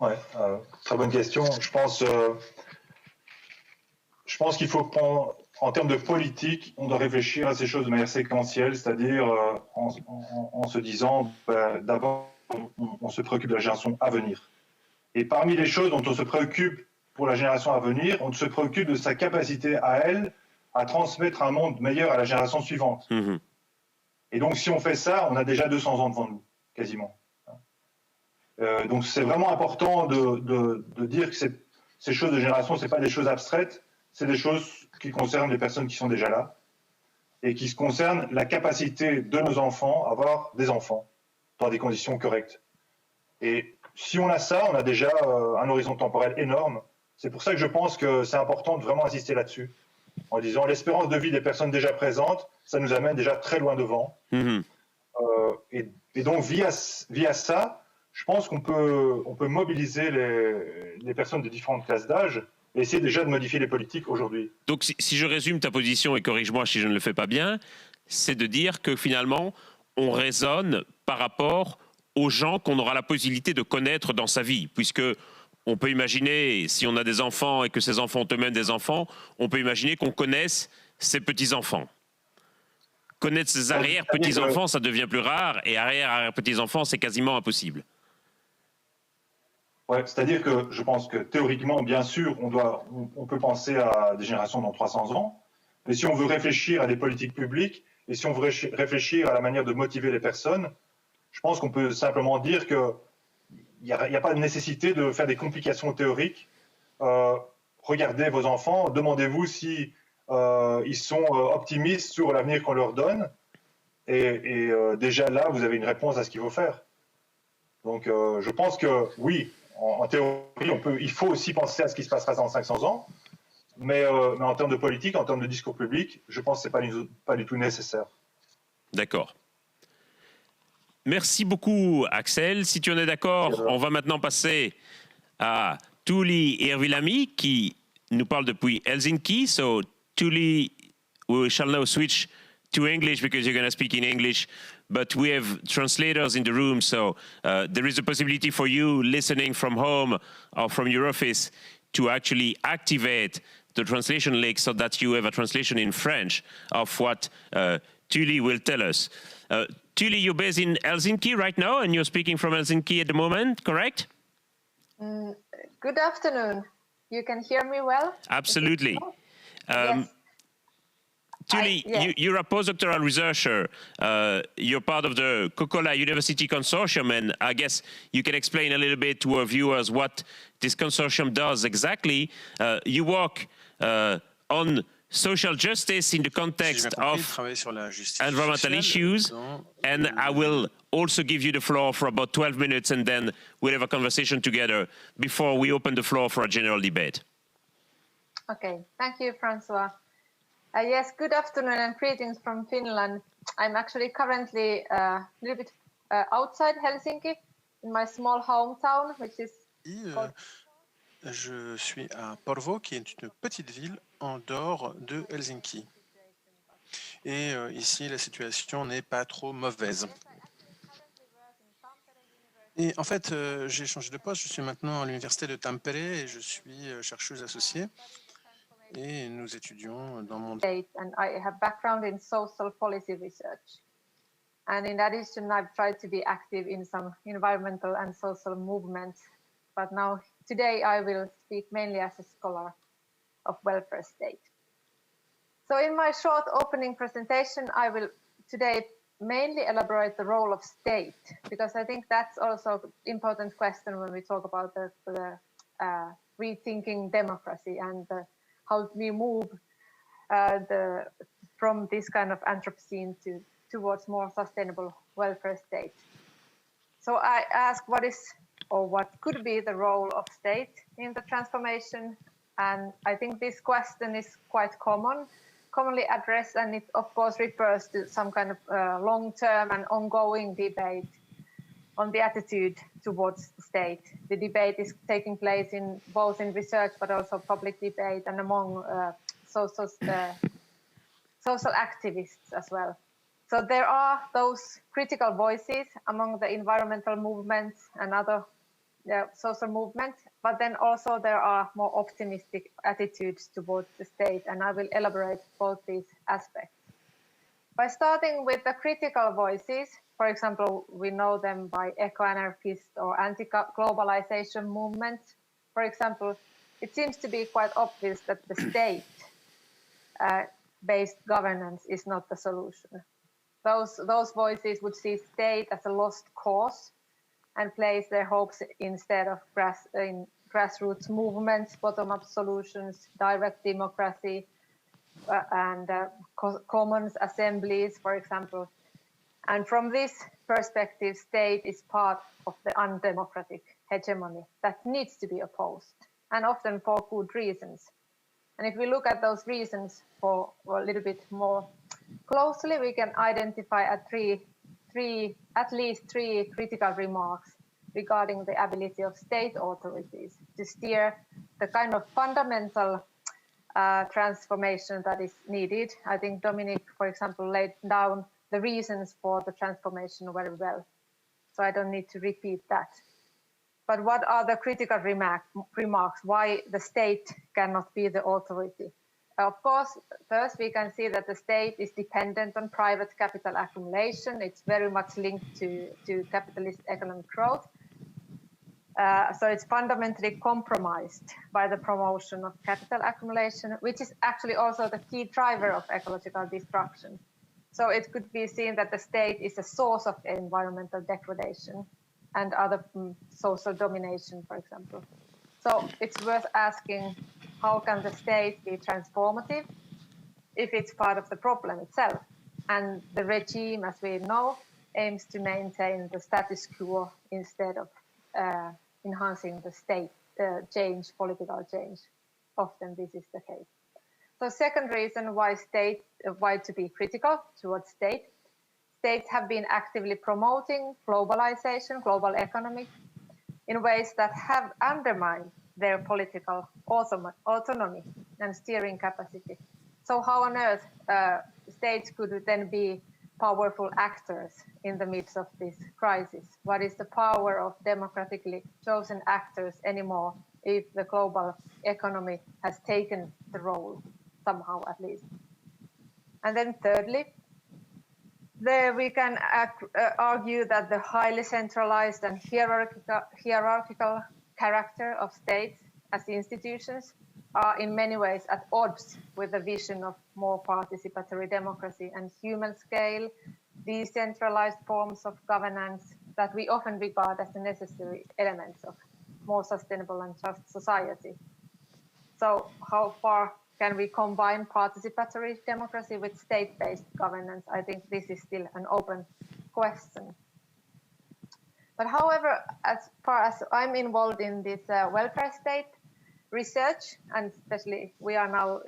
Ouais, très bonne question. Je pense qu'il faut prendre, en termes de politique, on doit réfléchir à ces choses de manière séquentielle, c'est-à-dire en se disant, d'abord, on se préoccupe de la génération à venir. Et parmi les choses dont on se préoccupe pour la génération à venir, on se préoccupe de sa capacité à elle à transmettre un monde meilleur à la génération suivante. Mmh. Et donc, si on fait ça, on a déjà 200 ans devant nous, quasiment. Donc, c'est vraiment important de dire que ces choses de génération, ce n'est pas des choses abstraites, c'est des choses qui concernent les personnes qui sont déjà là et qui concernent la capacité de nos enfants à avoir des enfants dans des conditions correctes. Et si on a ça, on a déjà un horizon temporel énorme. C'est pour ça que je pense que c'est important de vraiment insister là-dessus, en disant l'espérance de vie des personnes déjà présentes, ça nous amène déjà très loin devant. Mmh. Et donc, via ça, je pense qu'on peut mobiliser les personnes de différentes classes d'âge et essayer déjà de modifier les politiques aujourd'hui. Donc si je résume ta position, et corrige-moi si je ne le fais pas bien, c'est de dire que finalement, on raisonne par rapport aux gens qu'on aura la possibilité de connaître dans sa vie, puisque on peut imaginer, si on a des enfants et que ces enfants ont eux-mêmes des enfants, on peut imaginer qu'on connaisse ses petits-enfants. connaître ses arrière-petits-enfants, ça devient plus rare, et arrière-arrière-petits-enfants, c'est quasiment impossible. Ouais, c'est-à-dire que je pense que théoriquement, bien sûr, on peut penser à des générations dans 300 ans, mais si on veut réfléchir à des politiques publiques et si on veut réfléchir à la manière de motiver les personnes, je pense qu'on peut simplement dire qu'il n'y a pas de nécessité de faire des complications théoriques. Regardez vos enfants, demandez-vous si ils sont optimistes sur l'avenir qu'on leur donne, et déjà là, vous avez une réponse à ce qu'il faut faire. Donc, je pense que oui, en théorie, il faut aussi penser à ce qui se passera dans 500 ans, mais en termes de politique, en termes de discours public, je pense que ce n'est pas du tout nécessaire. D'accord. Merci beaucoup, Axel. Si tu en es d'accord, on va maintenant passer à Tuuli Hirvilami qui nous parle depuis Helsinki. So, Tuuli, we shall now switch to English because you're going to speak in English. But we have translators in the room, so there is a possibility for you listening from home or from your office to actually activate the translation link so that you have a translation in French of what Tuuli will tell us. Tuuli, you're based in Helsinki right now, and you're speaking from Helsinki at the moment, correct? Good afternoon. You can hear me well? Absolutely. Yes. Tuuli, you're a postdoctoral researcher. You're part of the Kokkola University Consortium, and I guess you can explain a little bit to our viewers what this consortium does exactly. You work on social justice in the context of environmental issues, and I will also give you the floor for about 12 minutes, and then we'll have a conversation together before we open the floor for a general debate. Okay, thank you, Francois. Yes, good afternoon and greetings from Finland. I'm actually currently a little bit outside Helsinki, in my small hometown, which is called... Je suis à Porvoo, qui est une petite ville en dehors de Helsinki. Et ici, la situation n'est pas trop mauvaise. Et en fait, j'ai changé de poste. Je suis maintenant à l'université de Tampere et je suis chercheuse associée. Et nous étudions dans mon... And I have background in social policy research. And in addition, I've tried to be active in some environmental and social movements. But now, today, I will speak mainly as a scholar of welfare state. So in my short opening presentation, I will today mainly elaborate the role of state, because I think that's also an important question when we talk about the rethinking democracy and how we move from this kind of Anthropocene towards more sustainable welfare state. So I ask what could be the role of state in the transformation, and I think this question is quite commonly addressed, and it of course refers to some kind of long-term and ongoing debate on the attitude towards the state. The debate is taking place both in research but also public debate and among social activists as well. So there are those critical voices among the environmental movements and other social movements, but then also there are more optimistic attitudes towards the state, and I will elaborate both these aspects. By starting with the critical voices, for example, we know them by eco-anarchist or anti-globalization movements. For example, it seems to be quite obvious that the state-based governance is not the solution. Those voices would see state as a lost cause and place their hopes instead of grassroots movements, bottom-up solutions, direct democracy, and commons assemblies, for example. And from this perspective, state is part of the undemocratic hegemony that needs to be opposed, and often for good reasons. And if we look at those reasons for a little bit more closely, we can identify at least three critical remarks regarding the ability of state authorities to steer the kind of fundamental transformation that is needed. I think Dominic, for example, laid down the reasons for the transformation very well, so I don't need to repeat that. But what are the critical remarks why the state cannot be the authority? of course, first we can see that the state is dependent on private capital accumulation. It's very much linked to capitalist economic growth. So it's fundamentally compromised by the promotion of capital accumulation, which is actually also the key driver of ecological destruction. So it could be seen that the state is a source of environmental degradation and other social domination, for example. So it's worth asking, how can the state be transformative if it's part of the problem itself? And the regime, as we know, aims to maintain the status quo instead of enhancing the state change, political change. Often this is the case. So second reason why to be critical towards state. States have been actively promoting globalization, global economy, in ways that have undermined their political autonomy and steering capacity. So how on earth states could then be powerful actors in the midst of this crisis? What is the power of democratically chosen actors anymore if the global economy has taken the role, somehow at least? And then thirdly, there we can argue that the highly centralized and hierarchical character of states as institutions are in many ways at odds with the vision of more participatory democracy and human scale, decentralized forms of governance that we often regard as the necessary elements of more sustainable and just society. So how far can we combine participatory democracy with state-based governance? I think this is still an open question. But however, as far as I'm involved in this welfare state research, and especially we are now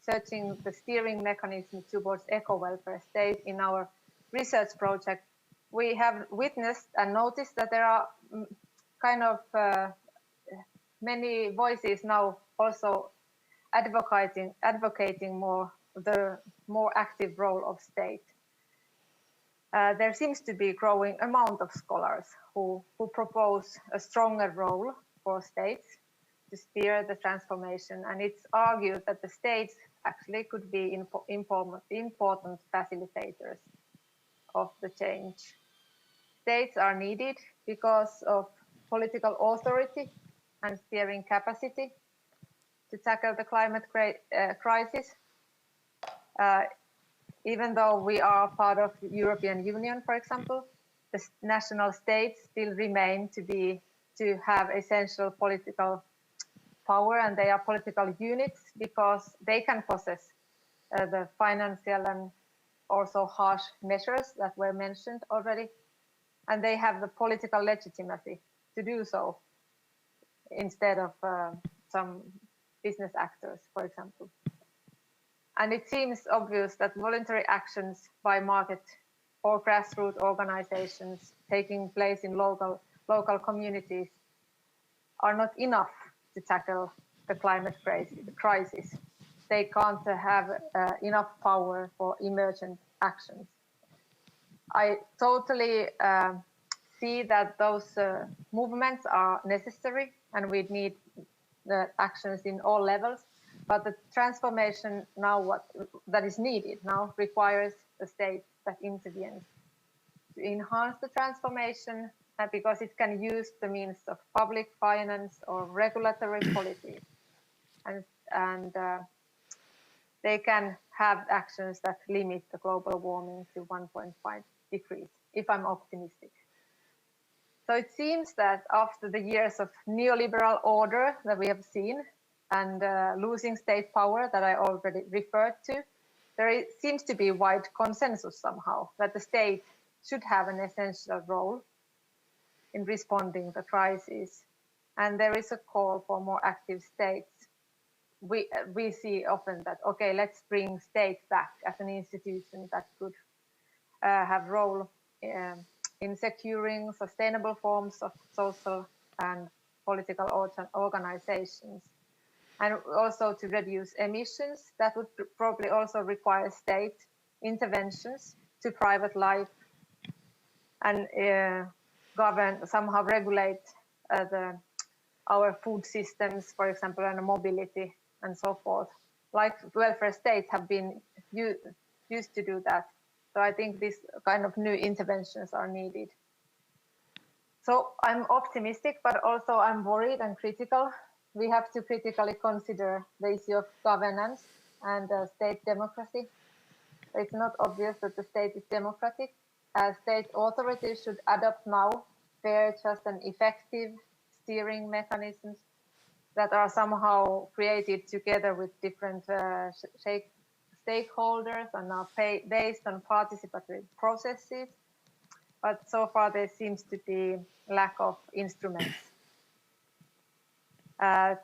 searching the steering mechanism towards eco-welfare state in our research project, we have witnessed and noticed that there are kind of many voices now also advocating the more active role of state. There seems to be a growing amount of scholars who propose a stronger role for states to steer the transformation, and it's argued that the states actually could be important facilitators of the change. States are needed because of political authority and steering capacity to tackle the climate crisis. Even though we are part of the European Union, for example, the national states still remain to have essential political power, and they are political units because they can possess the financial and also harsh measures that were mentioned already, and they have the political legitimacy to do so instead of some business actors, for example. And it seems obvious that voluntary actions by market or grassroots organizations taking place in local communities are not enough to tackle the climate crisis. They can't have enough power for emergent actions. I totally see that those movements are necessary, and we need the actions in all levels. But the transformation now that is needed now requires a state that intervenes to enhance the transformation, because it can use the means of public finance or regulatory policies, and they can have actions that limit the global warming to 1.5 degrees, if I'm optimistic. So it seems that after the years of neoliberal order that we have seen, and losing state power that I already referred to, there seems to be wide consensus somehow that the state should have an essential role in responding to the crisis. And there is a call for more active states. We see often that, okay, let's bring state back as an institution that could have role in securing sustainable forms of social and political organizations, and also to reduce emissions. That would probably also require state interventions to private life and somehow regulate our food systems, for example, and mobility and so forth. like welfare states have been used to do that. So I think these kind of new interventions are needed. So I'm optimistic, but also I'm worried and critical. We have to critically consider the issue of governance and state democracy. It's not obvious that the state is democratic. State authorities should adopt now fair, just, and effective steering mechanisms that are somehow created together with different stakeholders and are based on participatory processes. But so far there seems to be lack of instruments and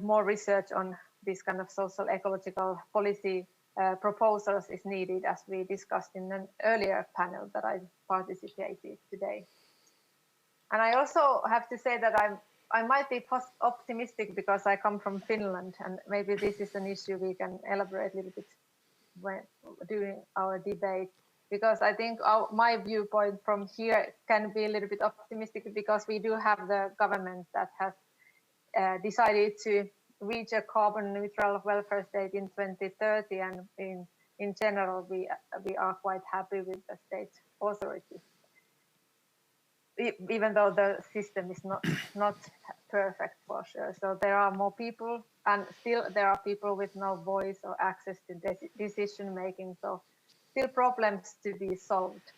more research on this kind of social ecological policy proposals is needed, as we discussed in an earlier panel that I participated today. And I also have to say that I might be optimistic because I come from Finland, and maybe this is an issue we can elaborate a little bit during our debate, because I think my viewpoint from here can be a little bit optimistic because we do have the government that has decided to reach a carbon neutral welfare state in 2030, and in general we are quite happy with the state authority, even though the system is not perfect for sure. So there are more people, and still there are people with no voice or access to decision making. So still problems to be solved.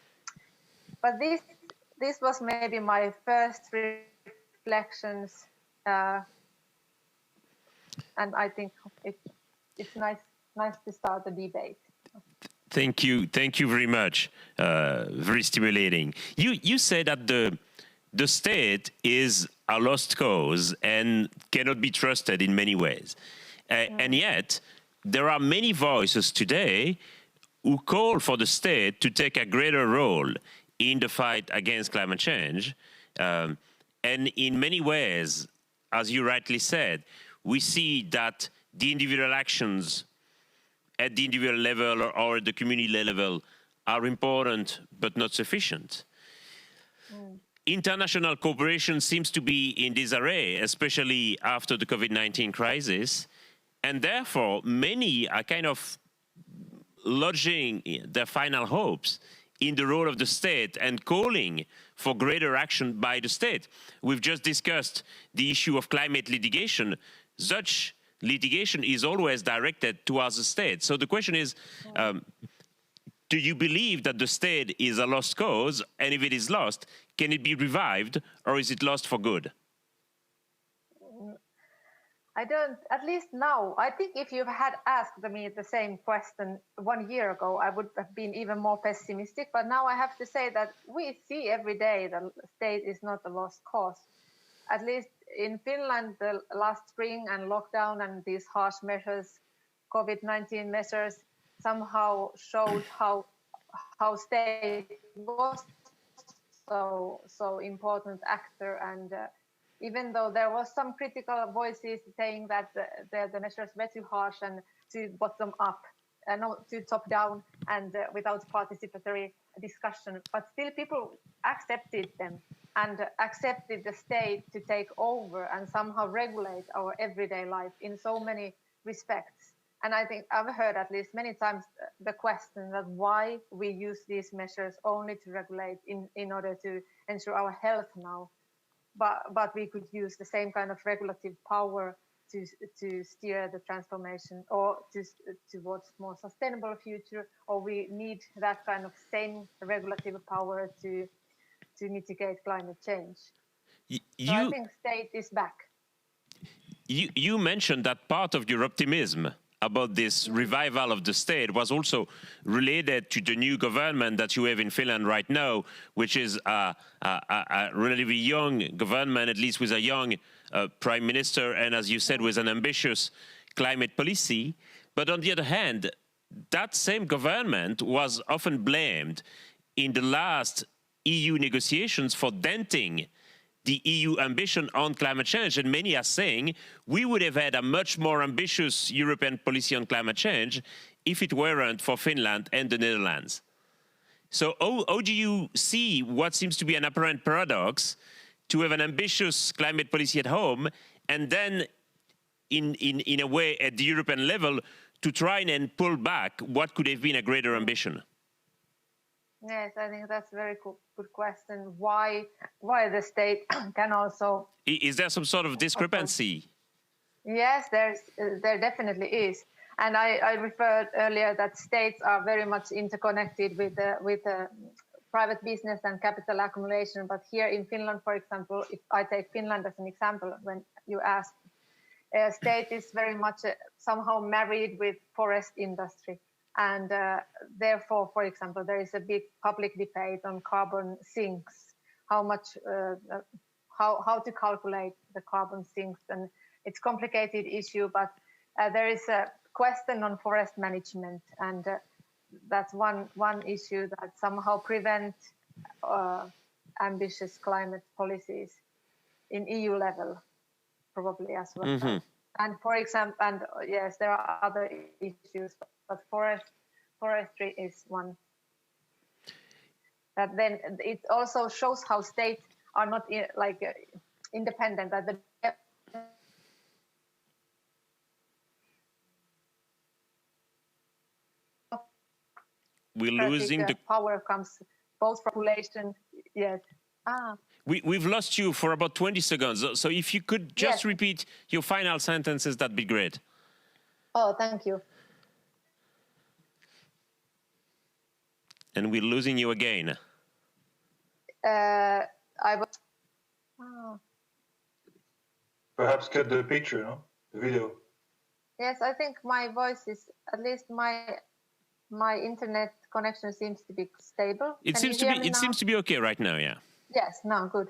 But this was maybe my first reflections, and I think it's nice to start the debate. Thank you very much. Very stimulating. You said that the state is a lost cause and cannot be trusted in many ways, and yet there are many voices today who call for the state to take a greater role in the fight against climate change, and in many ways, as you rightly said, we see that the individual actions at the individual level or at the community level are important but not sufficient. International cooperation seems to be in disarray, especially after the COVID-19 crisis, and therefore many are kind of lodging their final hopes in the role of the state and calling for greater action by the state. We've just discussed the issue of climate litigation. Such litigation is always directed towards the state. So the question is, do you believe that the state is a lost cause? And if it is lost, can it be revived, or is it lost for good? I don't, at least now, I think if you had asked me the same question 1 year ago, I would have been even more pessimistic. But now I have to say that we see every day that the state is not a lost cause. At least in Finland, the last spring and lockdown and these harsh measures, COVID-19 measures, somehow showed how state was so important actor. And even though there was some critical voices saying that the measures were too harsh and too bottom up, not too top down, and without participatory discussion, but still people accepted them and accepted the state to take over and somehow regulate our everyday life in so many respects. And I think I've heard at least many times the question that why we use these measures only to regulate in order to ensure our health now, but we could use the same kind of regulative power to steer the transformation or towards more sustainable future, or we need that kind of same regulative power to mitigate climate change. So I think state is back. You mentioned that part of your optimism about this revival of the state was also related to the new government that you have in Finland right now, which is a relatively young government, at least with a young prime minister, and as you said, with an ambitious climate policy. But on the other hand, that same government was often blamed in the last EU negotiations for denting the EU ambition on climate change. And many are saying we would have had a much more ambitious European policy on climate change if it weren't for Finland and the Netherlands. So how do you see what seems to be an apparent paradox to have an ambitious climate policy at home and then in a way at the European level to try and pull back what could have been a greater ambition? Yes, I think that's a very good question. Why the state can also... Is there some sort of discrepancy? Yes, there definitely is. And I referred earlier that states are very much interconnected with private business and capital accumulation. But here in Finland, for example, if I take Finland as an example, when you asked, state is very much somehow married with forest industry. And therefore, for example, there is a big public debate on carbon sinks, how to calculate the carbon sinks. And it's a complicated issue, but there is a question on forest management. And that's one issue that somehow prevents ambitious climate policies in EU level, probably as well. Mm-hmm. And for example, and yes, there are other issues, but forestry is one. But then it also shows how states are not independent. That the we're losing the power comes both from population. Yes. We've lost you for about 20 seconds. So if you could just repeat your final sentences, that'd be great. Oh, thank you. And we're losing you again. I was. Perhaps cut the picture, no? The video. Yes, I think my voice is, at least my internet connection seems to be stable. It seems to be okay right now, yeah. Yes, no, good.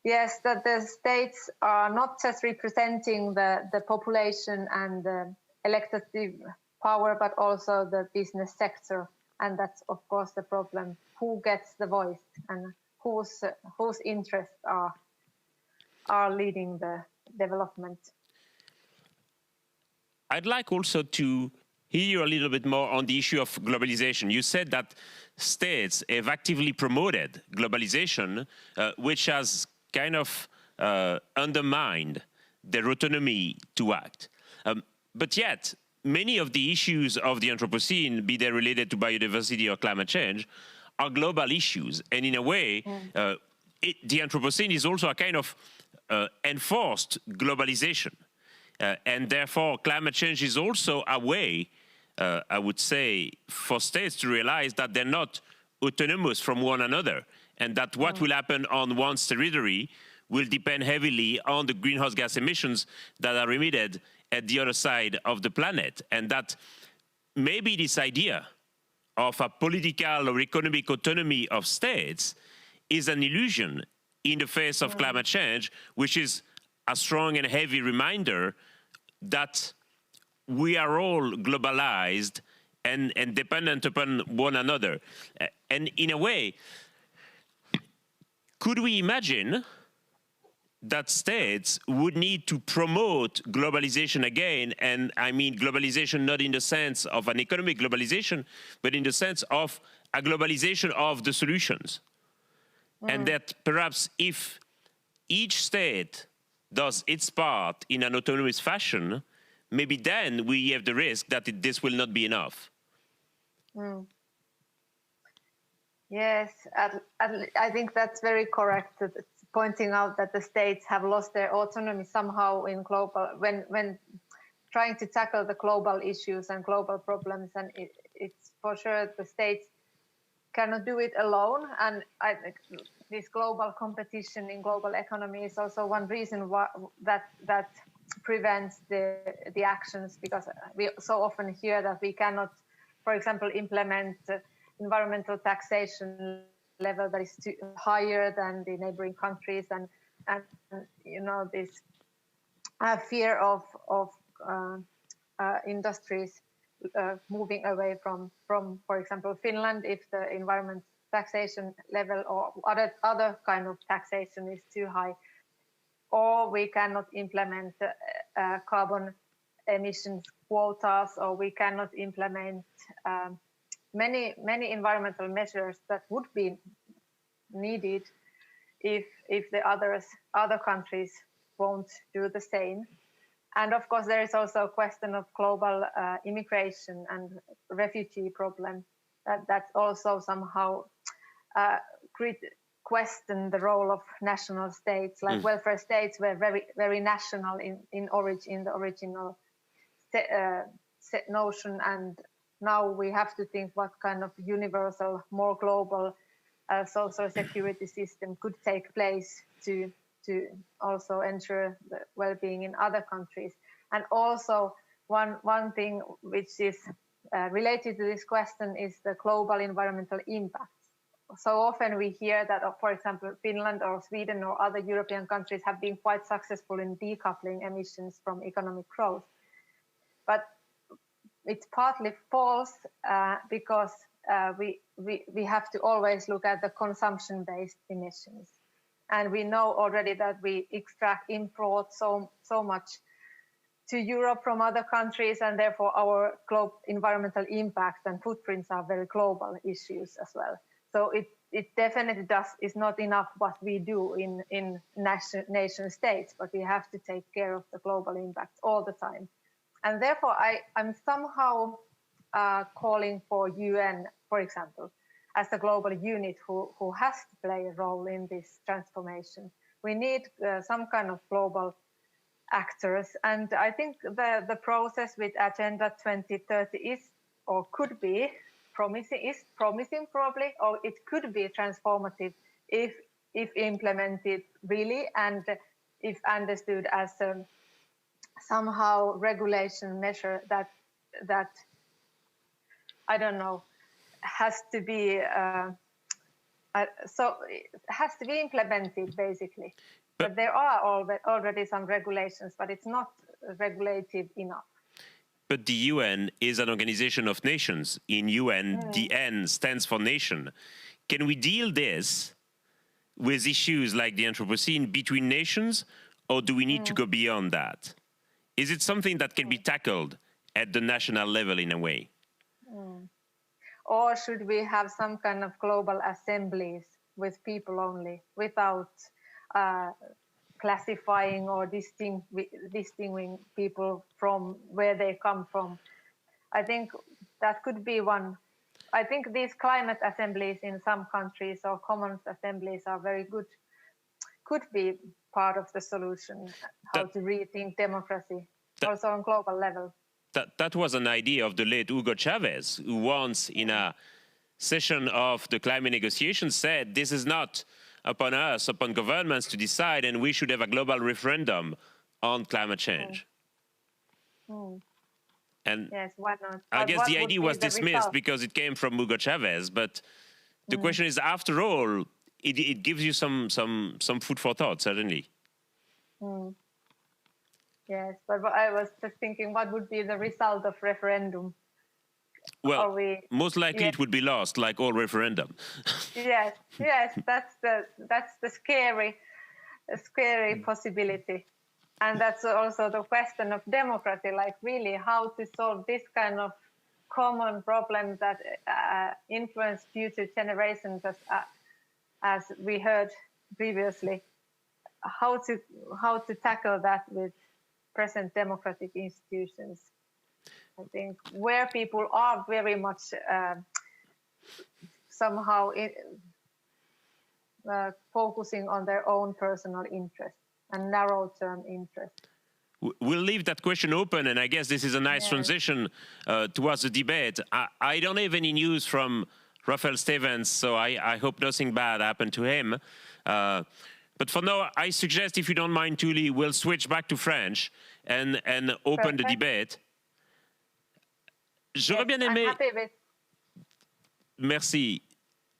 Yes, that the states are not just representing the population and the elected power, but also the business sector. And that's, of course, the problem. Who gets the voice and whose interests are leading the development? I'd like also to hear you a little bit more on the issue of globalization. You said that states have actively promoted globalization, which has kind of undermined their autonomy to act. But yet, many of the issues of the Anthropocene, be they related to biodiversity or climate change, are global issues. And in a way, the Anthropocene is also a kind of enforced globalization. And therefore, climate change is also a way, I would say, for states to realize that they're not autonomous from one another, and that what will happen on one's territory will depend heavily on the greenhouse gas emissions that are emitted at the other side of the planet. And that maybe this idea of a political or economic autonomy of states is an illusion in the face of climate change, which is a strong and heavy reminder that we are all globalized and dependent upon one another. And in a way, could we imagine that states would need to promote globalization again? And I mean globalization not in the sense of an economic globalization, but in the sense of a globalization of the solutions. And that perhaps if each state does its part in an autonomous fashion, maybe then we have the risk that this will not be enough. Yes, I think that's very correct. It's pointing out that the states have lost their autonomy somehow in global, when trying to tackle the global issues and global problems. And it's for sure the states cannot do it alone. And I think this global competition in global economy is also one reason why that prevents the actions, because we so often hear that we cannot, for example, implement environmental taxation level that is higher than the neighboring countries, and you know, this fear of industries moving away from, for example, Finland, if the environment taxation level or other kind of taxation is too high, or we cannot implement carbon emissions quotas, or we cannot implement many environmental measures that would be needed if the other countries won't do the same. And of course, there is also a question of global immigration and refugee problem that also somehow question the role of national states. Like welfare states were very national in origin, the original notion, and now we have to think what kind of universal, more global social security system could take place to also ensure the well-being in other countries. And also one thing which is related to this question is the global environmental impact. So often we hear that, for example, Finland or Sweden or other European countries have been quite successful in decoupling emissions from economic growth. But it's partly false because we have to always look at the consumption-based emissions. And we know already that we import so much to Europe from other countries, and therefore our global environmental impact and footprints are very global issues as well. So it definitely is not enough what we do in nation states, but we have to take care of the global impact all the time. And therefore, I'm somehow calling for UN, for example, as a global unit who has to play a role in this transformation. We need some kind of global actors. And I think the process with Agenda 2030 is, or could be, promising probably, or it could be transformative if implemented really, and if understood as somehow regulation measure that I don't know, has to be so it has to be implemented basically. But there are already some regulations, but it's not regulated enough. But the UN is an organization of nations. In UN, the N stands for nation. Can we deal this with issues like the Anthropocene between nations, or do we need to go beyond that? Is it something that can be tackled at the national level in a way? Or should we have some kind of global assemblies with people only, without classifying or distinguishing people from where they come from? I think that could be one. I think these climate assemblies in some countries or commons assemblies are very good, could be part of the solution, how to rethink democracy, also on global level. That was an idea of the late Hugo Chavez, who once in a session of the climate negotiations said, this is not upon us, upon governments to decide, and we should have a global referendum on climate change. And yes, why not? I guess the idea was dismissed because it came from Hugo Chavez, but the question is, after all, it gives you some food for thought, certainly. Yes, but I was just thinking, what would be the result of referendum? Well, most likely it would be lost, like all referendum. Yes, that's the scary possibility, and that's also the question of democracy. Like, really, how to solve this kind of common problem that influence future generations, as we heard previously. How to tackle that with present democratic institutions. I think where people are very much somehow focusing on their own personal interest and narrow-term interest. We'll leave that question open, and I guess this is a nice transition towards the debate. I don't have any news from Raphael Stevens, so I hope nothing bad happened to him. But for now, I suggest, if you don't mind, Tuuli, we'll switch back to French and open the debate. J'aurais bien aimé... Merci.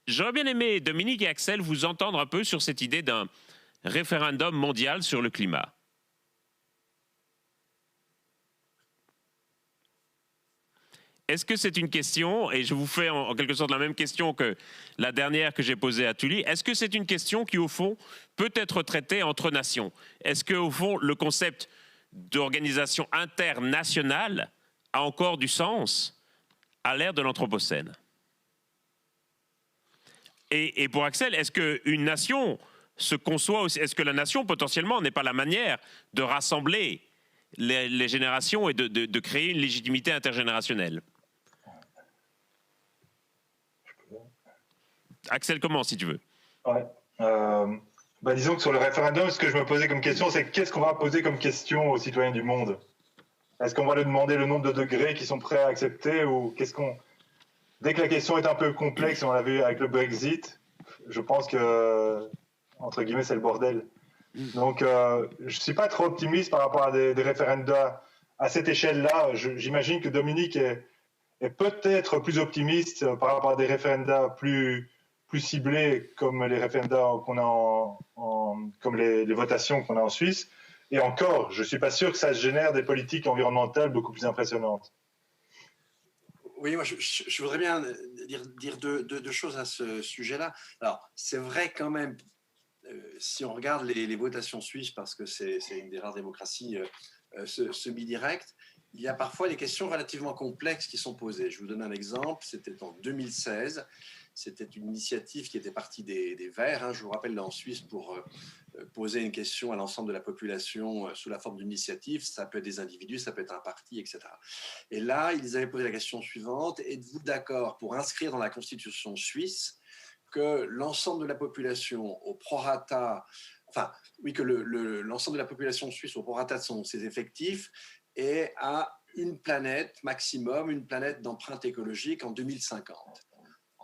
J'aurais bien aimé, Dominique et Axel, vous entendre un peu sur cette idée d'un référendum mondial sur le climat. Est-ce que c'est une question, et je vous fais en quelque sorte la même question que la dernière que j'ai posée à Tuuli, est-ce que c'est une question qui, au fond, peut être traitée entre nations? Est-ce que, au fond, le concept d'organisation internationale a encore du sens à l'ère de l'Anthropocène? Et pour Axel, est-ce qu'une nation se conçoit aussi, est-ce que la nation, potentiellement, n'est pas la manière de rassembler les générations et de créer une légitimité intergénérationnelle. Axel, commence si tu veux. Ouais. Disons que sur le référendum, ce que je me posais comme question, c'est qu'est-ce qu'on va poser comme question aux citoyens du monde? Est-ce qu'on va leur demander le nombre de degrés qu'ils sont prêts à accepter, ou qu'est-ce qu'on... Dès que la question est un peu complexe, on l'a vu avec le Brexit, je pense que, entre guillemets, c'est le bordel. Donc, je ne suis pas trop optimiste par rapport à des référendums à cette échelle-là. J'imagine que Dominique est peut-être plus optimiste par rapport à des référendums plus ciblés, comme les référendums qu'on a comme les votations qu'on a en Suisse. Et encore, je ne suis pas sûr que ça génère des politiques environnementales beaucoup plus impressionnantes. Oui, moi, je voudrais bien dire deux choses à ce sujet-là. Alors, c'est vrai quand même, si on regarde les votations suisses, parce que c'est une des rares démocraties semi-directes, il y a parfois des questions relativement complexes qui sont posées. Je vous donne un exemple, c'était en 2016. C'était une initiative qui était partie des Verts, hein, je vous rappelle, là en Suisse, pour poser une question à l'ensemble de la population sous la forme d'une initiative. Ça peut être des individus, ça peut être un parti, etc. Et là, ils avaient posé la question suivante: êtes-vous d'accord pour inscrire dans la Constitution suisse que l'ensemble de la population au prorata, enfin, oui, que l'ensemble de la population suisse au prorata de ses effectifs est à une planète maximum, une planète d'empreinte écologique en 2050.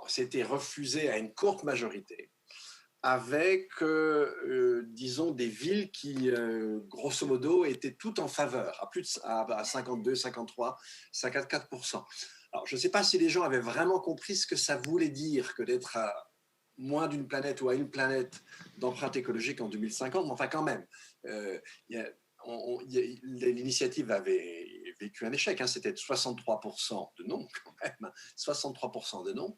C'était refusé à une courte majorité, avec, disons, des villes qui, grosso modo, étaient toutes en faveur, à 52, 53, 54%. Alors, je ne sais pas si les gens avaient vraiment compris ce que ça voulait dire que d'être à moins d'une planète ou à une planète d'empreinte écologique en 2050, mais enfin quand même, l'initiative avait vécu un échec, hein, c'était 63% de non quand même, 63% de non,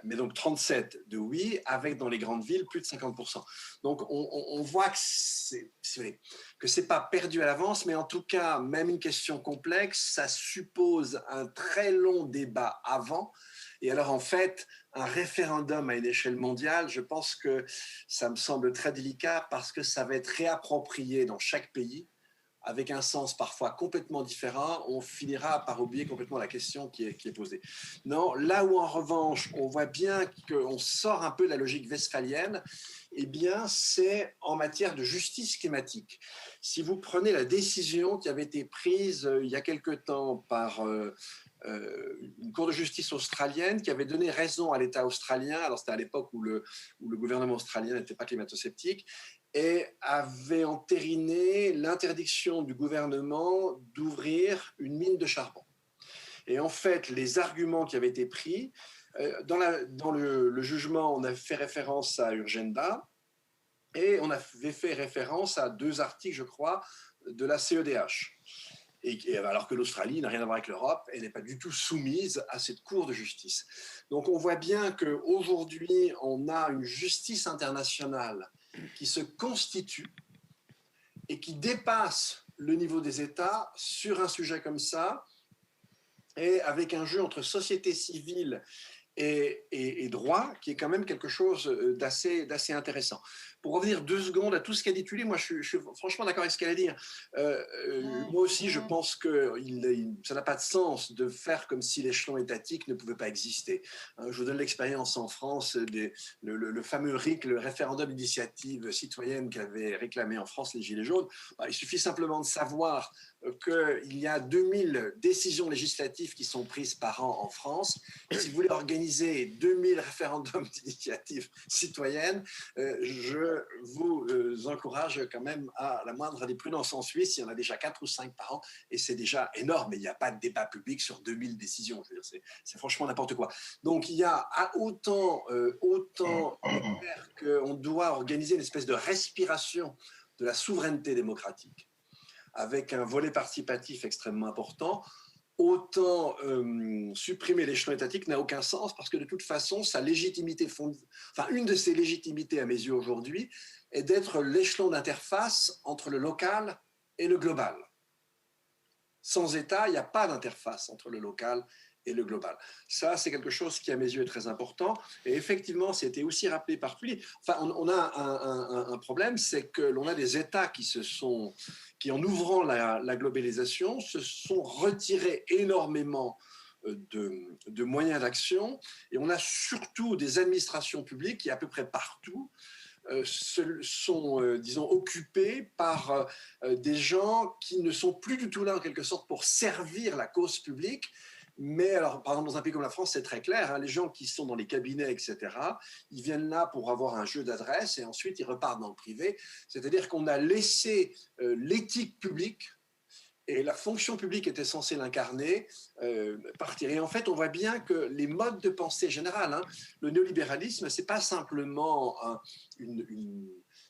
mais donc 37% de oui, avec dans les grandes villes plus de 50%. Donc on voit que c'est pas perdu à l'avance, mais en tout cas, même une question complexe, ça suppose un très long débat avant. Et alors, en fait, un référendum à une échelle mondiale, je pense que ça me semble très délicat parce que ça va être réapproprié dans chaque pays avec un sens parfois complètement différent. On finira par oublier complètement la question qui est posée. Non, là où en revanche, on voit bien qu'on sort un peu de la logique westphalienne, eh bien, c'est en matière de justice climatique. Si vous prenez la décision qui avait été prise il y a quelque temps par une cour de justice australienne qui avait donné raison à l'État australien, alors c'était à l'époque où le gouvernement australien n'était pas climato-sceptique, et avait entériné l'interdiction du gouvernement d'ouvrir une mine de charbon. Et en fait, les arguments qui avaient été pris, dans le jugement, on a fait référence à Urgenda et on avait fait référence à 2 articles, je crois, de la CEDH. Et alors que l'Australie n'a rien à voir avec l'Europe, elle n'est pas du tout soumise à cette cour de justice. Donc on voit bien qu'aujourd'hui, on a une justice internationale qui se constitue et qui dépasse le niveau des États sur un sujet comme ça, et avec un jeu entre société civile et droit, qui est quand même quelque chose d'assez intéressant. Pour revenir 2 secondes à tout ce qu'a dit Tully, moi je suis franchement d'accord avec ce qu'elle a dit. Moi aussi, je pense que ça n'a pas de sens de faire comme si l'échelon étatique ne pouvait pas exister. Je vous donne l'expérience en France, le fameux RIC, le référendum d'initiative citoyenne qu'avaient réclamé en France les Gilets jaunes. Il suffit simplement de savoir qu'il y a 2000 décisions législatives qui sont prises par an en France. Si vous voulez organiser 2000 référendums d'initiative citoyenne, je vous encourage quand même à la moindre des prudences. En Suisse, il y en a déjà 4 ou 5 par an, et c'est déjà énorme, mais il n'y a pas de débat public sur 2000 décisions. Je veux dire, c'est franchement n'importe quoi. Donc, il y a autant clair qu'on doit organiser une espèce de respiration de la souveraineté démocratique, avec un volet participatif extrêmement important. Autant supprimer l'échelon étatique n'a aucun sens, parce que de toute façon, sa légitimité une de ses légitimités à mes yeux aujourd'hui est d'être l'échelon d'interface entre le local et le global. Sans État, il n'y a pas d'interface entre le local et le global. Ça, c'est quelque chose qui, à mes yeux, est très important. Et effectivement, c'était aussi rappelé par Tully. Enfin, on a un problème, c'est que l'on a des États qui en ouvrant la globalisation, se sont retirés énormément de moyens d'action. Et on a surtout des administrations publiques qui, à peu près partout, sont, disons, occupés par des gens qui ne sont plus du tout là, en quelque sorte, pour servir la cause publique. Mais alors, par exemple, dans un pays comme la France, c'est très clair, hein, les gens qui sont dans les cabinets, etc., ils viennent là pour avoir un jeu d'adresse et ensuite ils repartent dans le privé. C'est-à-dire qu'on a laissé l'éthique publique, et la fonction publique était censée l'incarner, partir. Et en fait, on voit bien que les modes de pensée générales, hein, le néolibéralisme, ce n'est pas simplement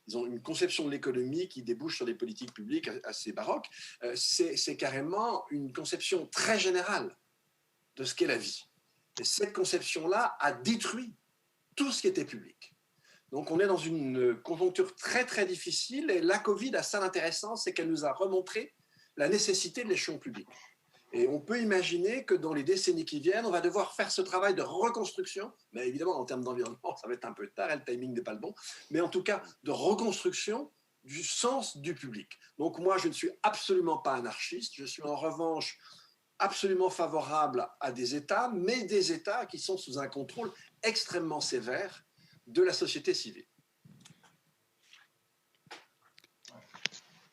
disons, une conception de l'économie qui débouche sur des politiques publiques assez baroques, c'est carrément une conception très générale de ce qu'est la vie. Et cette conception-là a détruit tout ce qui était public. Donc on est dans une conjoncture très très difficile, et la Covid a ça d'intéressant, c'est qu'elle nous a remontré la nécessité de l'échelon public. Et on peut imaginer que dans les décennies qui viennent, on va devoir faire ce travail de reconstruction, mais évidemment en termes d'environnement, ça va être un peu tard et le timing n'est pas le bon, mais en tout cas de reconstruction du sens du public. Donc moi, je ne suis absolument pas anarchiste, je suis en revanche absolument favorable à des États, mais des États qui sont sous un contrôle extrêmement sévère de la société civile.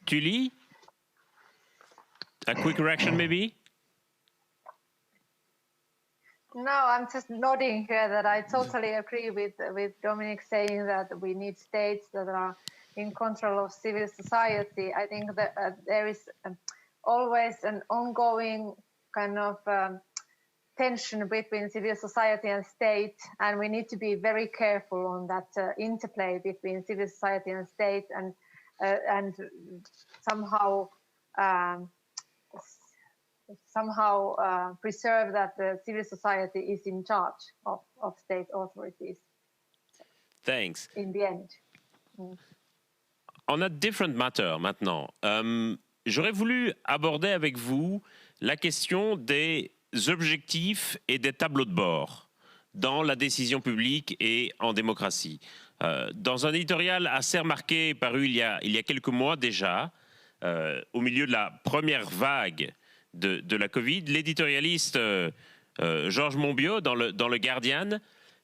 Tully, a quick reaction maybe? No, I'm just nodding here that I totally agree with Dominic saying that we need states that are in control of civil society. I think that there is always an ongoing kind of tension between civil society and state, and we need to be very careful on that interplay between civil society and state, and somehow preserve that the civil society is in charge of state authorities. Thanks. In the end. On a different matter maintenant. J'aurais voulu aborder avec vous la question des objectifs et des tableaux de bord dans la décision publique et en démocratie. Dans un éditorial assez remarqué paru il y a quelques mois déjà, au milieu de la première vague de la Covid, l'éditorialiste Georges Monbiot dans le Guardian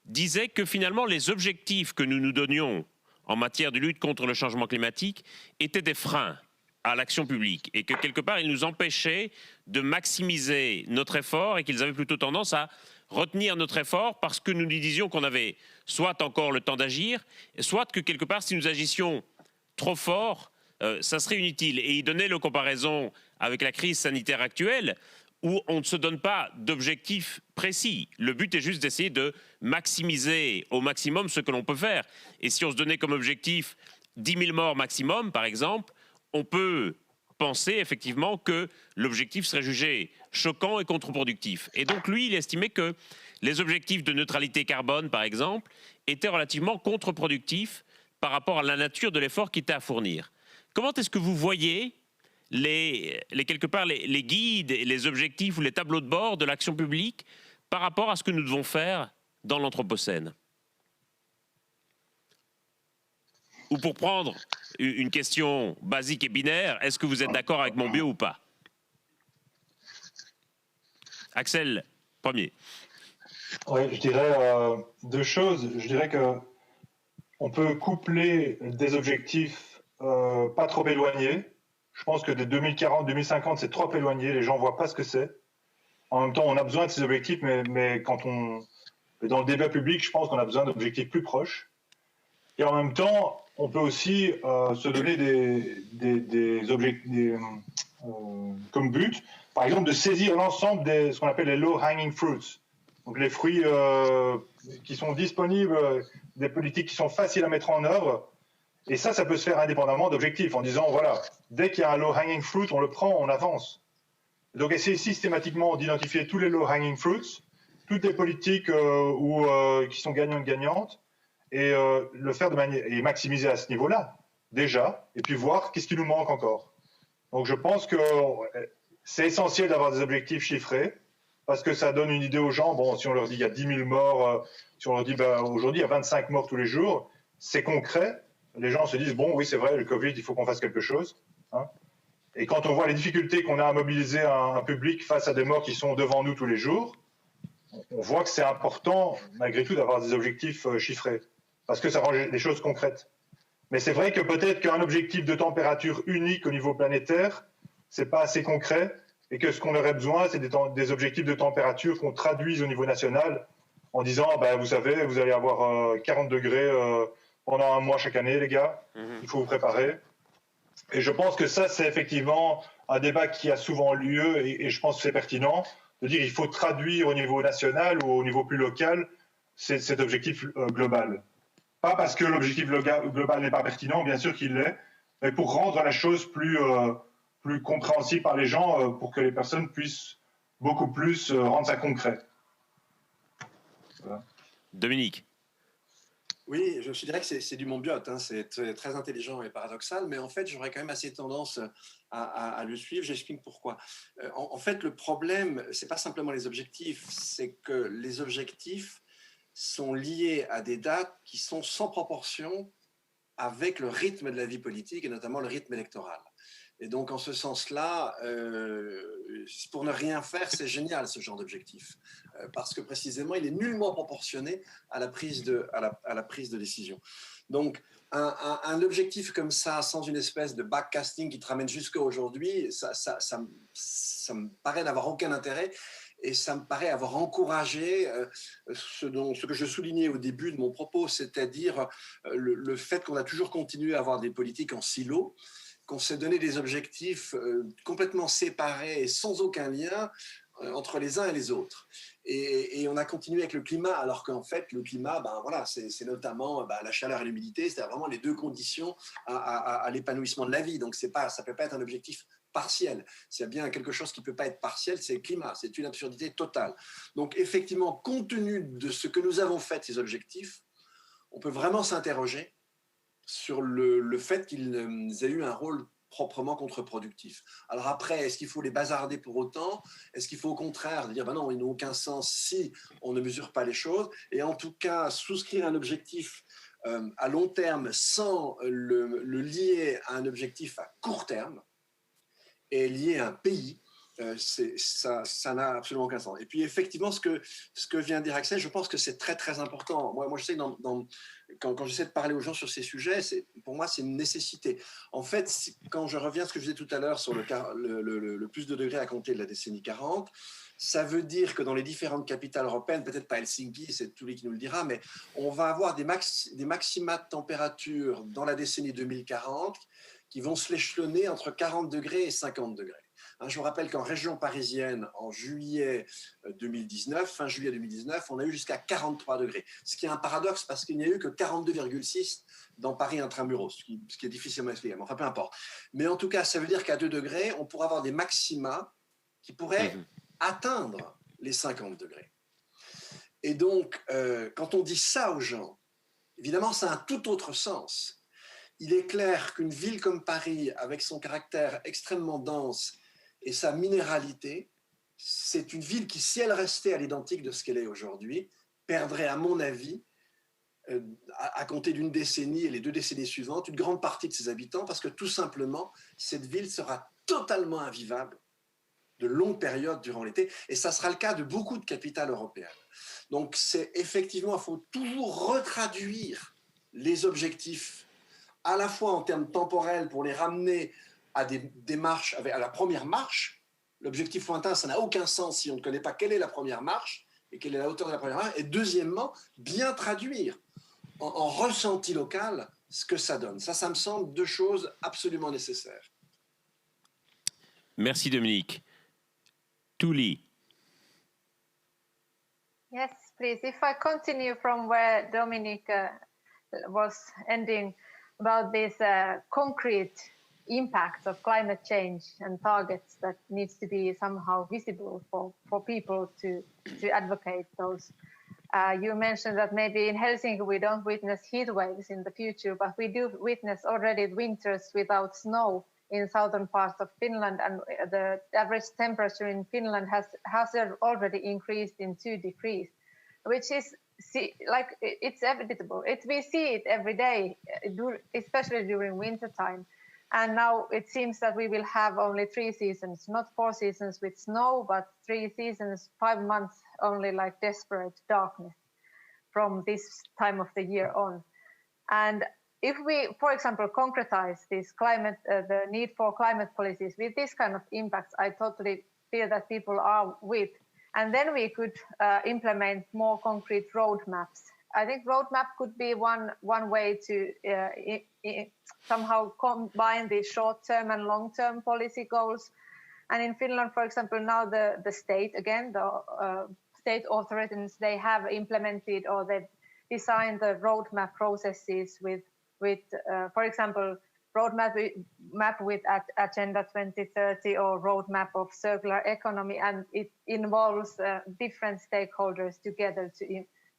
disait que finalement les objectifs que nous nous donnions en matière de lutte contre le changement climatique étaient des freins à l'action publique et que quelque part ils nous empêchaient de maximiser notre effort et qu'ils avaient plutôt tendance à retenir notre effort parce que nous nous disions qu'on avait soit encore le temps d'agir, soit que quelque part si nous agissions trop fort, ça serait inutile. Et il donnait la comparaison avec la crise sanitaire actuelle où on ne se donne pas d'objectifs précis. Le but est juste d'essayer de maximiser au maximum ce que l'on peut faire. Et si on se donnait comme objectif 10 000 morts maximum, par exemple, on peut penser effectivement que l'objectif serait jugé choquant et contre-productif. Et donc lui, il estimait que les objectifs de neutralité carbone, par exemple, étaient relativement contre-productifs par rapport à la nature de l'effort qui était à fournir. Comment est-ce que vous voyez quelque part les guides, les objectifs ou les tableaux de bord de l'action publique par rapport à ce que nous devons faire dans l'Anthropocène? Ou pour prendre une question basique et binaire, est-ce que vous êtes d'accord avec Monbiot ou pas? Axel, premier. Oui, je dirais deux choses. Je dirais qu'on peut coupler des objectifs pas trop éloignés. Je pense que de 2040, 2050, c'est trop éloigné. Les gens ne voient pas ce que c'est. En même temps, on a besoin de ces objectifs, mais dans le débat public, je pense qu'on a besoin d'objectifs plus proches. Et en même temps, on peut aussi se donner des objectifs comme but, par exemple, de saisir l'ensemble de ce qu'on appelle les low-hanging fruits. Donc les fruits qui sont disponibles, des politiques qui sont faciles à mettre en œuvre. Et ça peut se faire indépendamment d'objectifs, en disant, voilà, dès qu'il y a un low-hanging fruit, on le prend, on avance. Donc essayer systématiquement d'identifier tous les low-hanging fruits, toutes les politiques qui sont gagnantes, et le faire de manière et maximiser à ce niveau-là, déjà, et puis voir qu'est-ce qui nous manque encore. Donc je pense que c'est essentiel d'avoir des objectifs chiffrés, parce que ça donne une idée aux gens. Bon, si on leur dit il y a 10 000 morts, si on leur dit aujourd'hui il y a 25 morts tous les jours, c'est concret. Les gens se disent bon, oui, c'est vrai, le Covid, il faut qu'on fasse quelque chose. Hein. Et quand on voit les difficultés qu'on a à mobiliser un public face à des morts qui sont devant nous tous les jours, on voit que c'est important, malgré tout, d'avoir des objectifs chiffrés, parce que ça rend les choses concrètes. Mais c'est vrai que peut-être qu'un objectif de température unique au niveau planétaire, c'est pas assez concret, et que ce qu'on aurait besoin, c'est des objectifs de température qu'on traduise au niveau national, en disant, vous savez, vous allez avoir 40 degrés pendant un mois chaque année, les gars, il faut vous préparer. Et je pense que ça, c'est effectivement un débat qui a souvent lieu, et je pense que c'est pertinent, de dire qu'il faut traduire au niveau national ou au niveau plus local cet objectif global. Pas parce que l'objectif global n'est pas pertinent, bien sûr qu'il l'est, mais pour rendre la chose plus compréhensible par les gens, pour que les personnes puissent beaucoup plus rendre ça concret. Voilà. Dominique. Oui, je dirais que c'est du Montbiot, hein, c'est très intelligent et paradoxal, mais en fait, j'aurais quand même assez tendance à le suivre. J'explique pourquoi. En fait, le problème, c'est pas simplement les objectifs, c'est que les objectifs sont liés à des dates qui sont sans proportion avec le rythme de la vie politique et notamment le rythme électoral. Et donc, en ce sens-là, pour ne rien faire, c'est génial ce genre d'objectif, parce que précisément, il est nullement proportionné à la prise de décision. Donc, un objectif comme ça, sans une espèce de backcasting qui te ramène jusqu'à aujourd'hui, ça me paraît n'avoir aucun intérêt. Et ça me paraît avoir encouragé ce que je soulignais au début de mon propos, c'est-à-dire le fait qu'on a toujours continué à avoir des politiques en silo, qu'on s'est donné des objectifs complètement séparés et sans aucun lien entre les uns et les autres. Et on a continué avec le climat, alors qu'en fait, le climat, voilà, c'est notamment la chaleur et l'humidité, c'est vraiment les deux conditions à l'épanouissement de la vie. Donc, ça ne peut pas être un objectif partiel. S'il y a bien quelque chose qui ne peut pas être partiel, c'est le climat. C'est une absurdité totale. Donc, effectivement, compte tenu de ce que nous avons fait, ces objectifs, on peut vraiment s'interroger sur le fait qu'ils aient eu un rôle proprement contre-productif. Alors après, est-ce qu'il faut les bazarder pour autant? Est-ce qu'il faut au contraire dire non, ils n'ont aucun sens si on ne mesure pas les choses? Et en tout cas, souscrire un objectif à long terme sans le lier à un objectif à court terme et lié à un pays, ça n'a absolument aucun sens. Et puis effectivement, ce que vient de dire Axel, je pense que c'est très très important. Moi je sais que quand j'essaie de parler aux gens sur ces sujets, pour moi c'est une nécessité. En fait, quand je reviens à ce que je disais tout à l'heure sur le plus de degrés à compter de la décennie 40, ça veut dire que dans les différentes capitales européennes, peut-être pas Helsinki, c'est Tully qui nous le dira, mais on va avoir des maxima de température dans la décennie 2040 qui vont se l'échelonner entre 40 degrés et 50 degrés. Je vous rappelle qu'en région parisienne, en juillet 2019, fin juillet 2019, on a eu jusqu'à 43 degrés. Ce qui est un paradoxe parce qu'il n'y a eu que 42,6 dans Paris intramuros, ce qui est difficilement expliqué. Enfin, peu importe. Mais en tout cas, ça veut dire qu'à 2 degrés, on pourra avoir des maxima qui pourraient atteindre les 50 degrés. Et donc, quand on dit ça aux gens, évidemment, ça a un tout autre sens. Il est clair qu'une ville comme Paris, avec son caractère extrêmement dense et sa minéralité, c'est une ville qui, si elle restait à l'identique de ce qu'elle est aujourd'hui, perdrait, à mon avis, à compter d'une décennie et les 2 décennies suivantes, une grande partie de ses habitants, parce que tout simplement, cette ville sera totalement invivable de longues périodes durant l'été, et ça sera le cas de beaucoup de capitales européennes. Donc, c'est effectivement, il faut toujours retraduire les objectifs à la fois en termes temporels pour les ramener à des marches, à la première marche. L'objectif lointain, ça n'a aucun sens si on ne connaît pas quelle est la première marche et quelle est la hauteur de la première marche. Et deuxièmement, bien traduire en ressenti local ce que ça donne. Ça me semble 2 choses absolument nécessaires. Merci Dominique. Tully. Yes, please. If I continue from where Dominic was ending, about this concrete impacts of climate change and targets that needs to be somehow visible for people to advocate those. You mentioned that maybe in Helsinki we don't witness heat waves in the future, but we do witness already winters without snow in southern parts of Finland, and the average temperature in Finland has already increased in 2 degrees, which is like it's inevitable. We see it every day, especially during winter time. And now it seems that we will have only 3 seasons, not 4 seasons with snow, but 3 seasons, 5 months only, like desperate darkness from this time of the year on. And if we, for example, concretize this climate, the need for climate policies with this kind of impacts, I totally feel that people are with. And then we could implement more concrete roadmaps. I think roadmap could be one way to somehow combine the short-term and long-term policy goals. And in Finland, for example, now the state, again, the state authorities, they have implemented or they've designed the roadmap processes with for example, roadmap with Agenda 2030 or roadmap of circular economy, and it involves different stakeholders together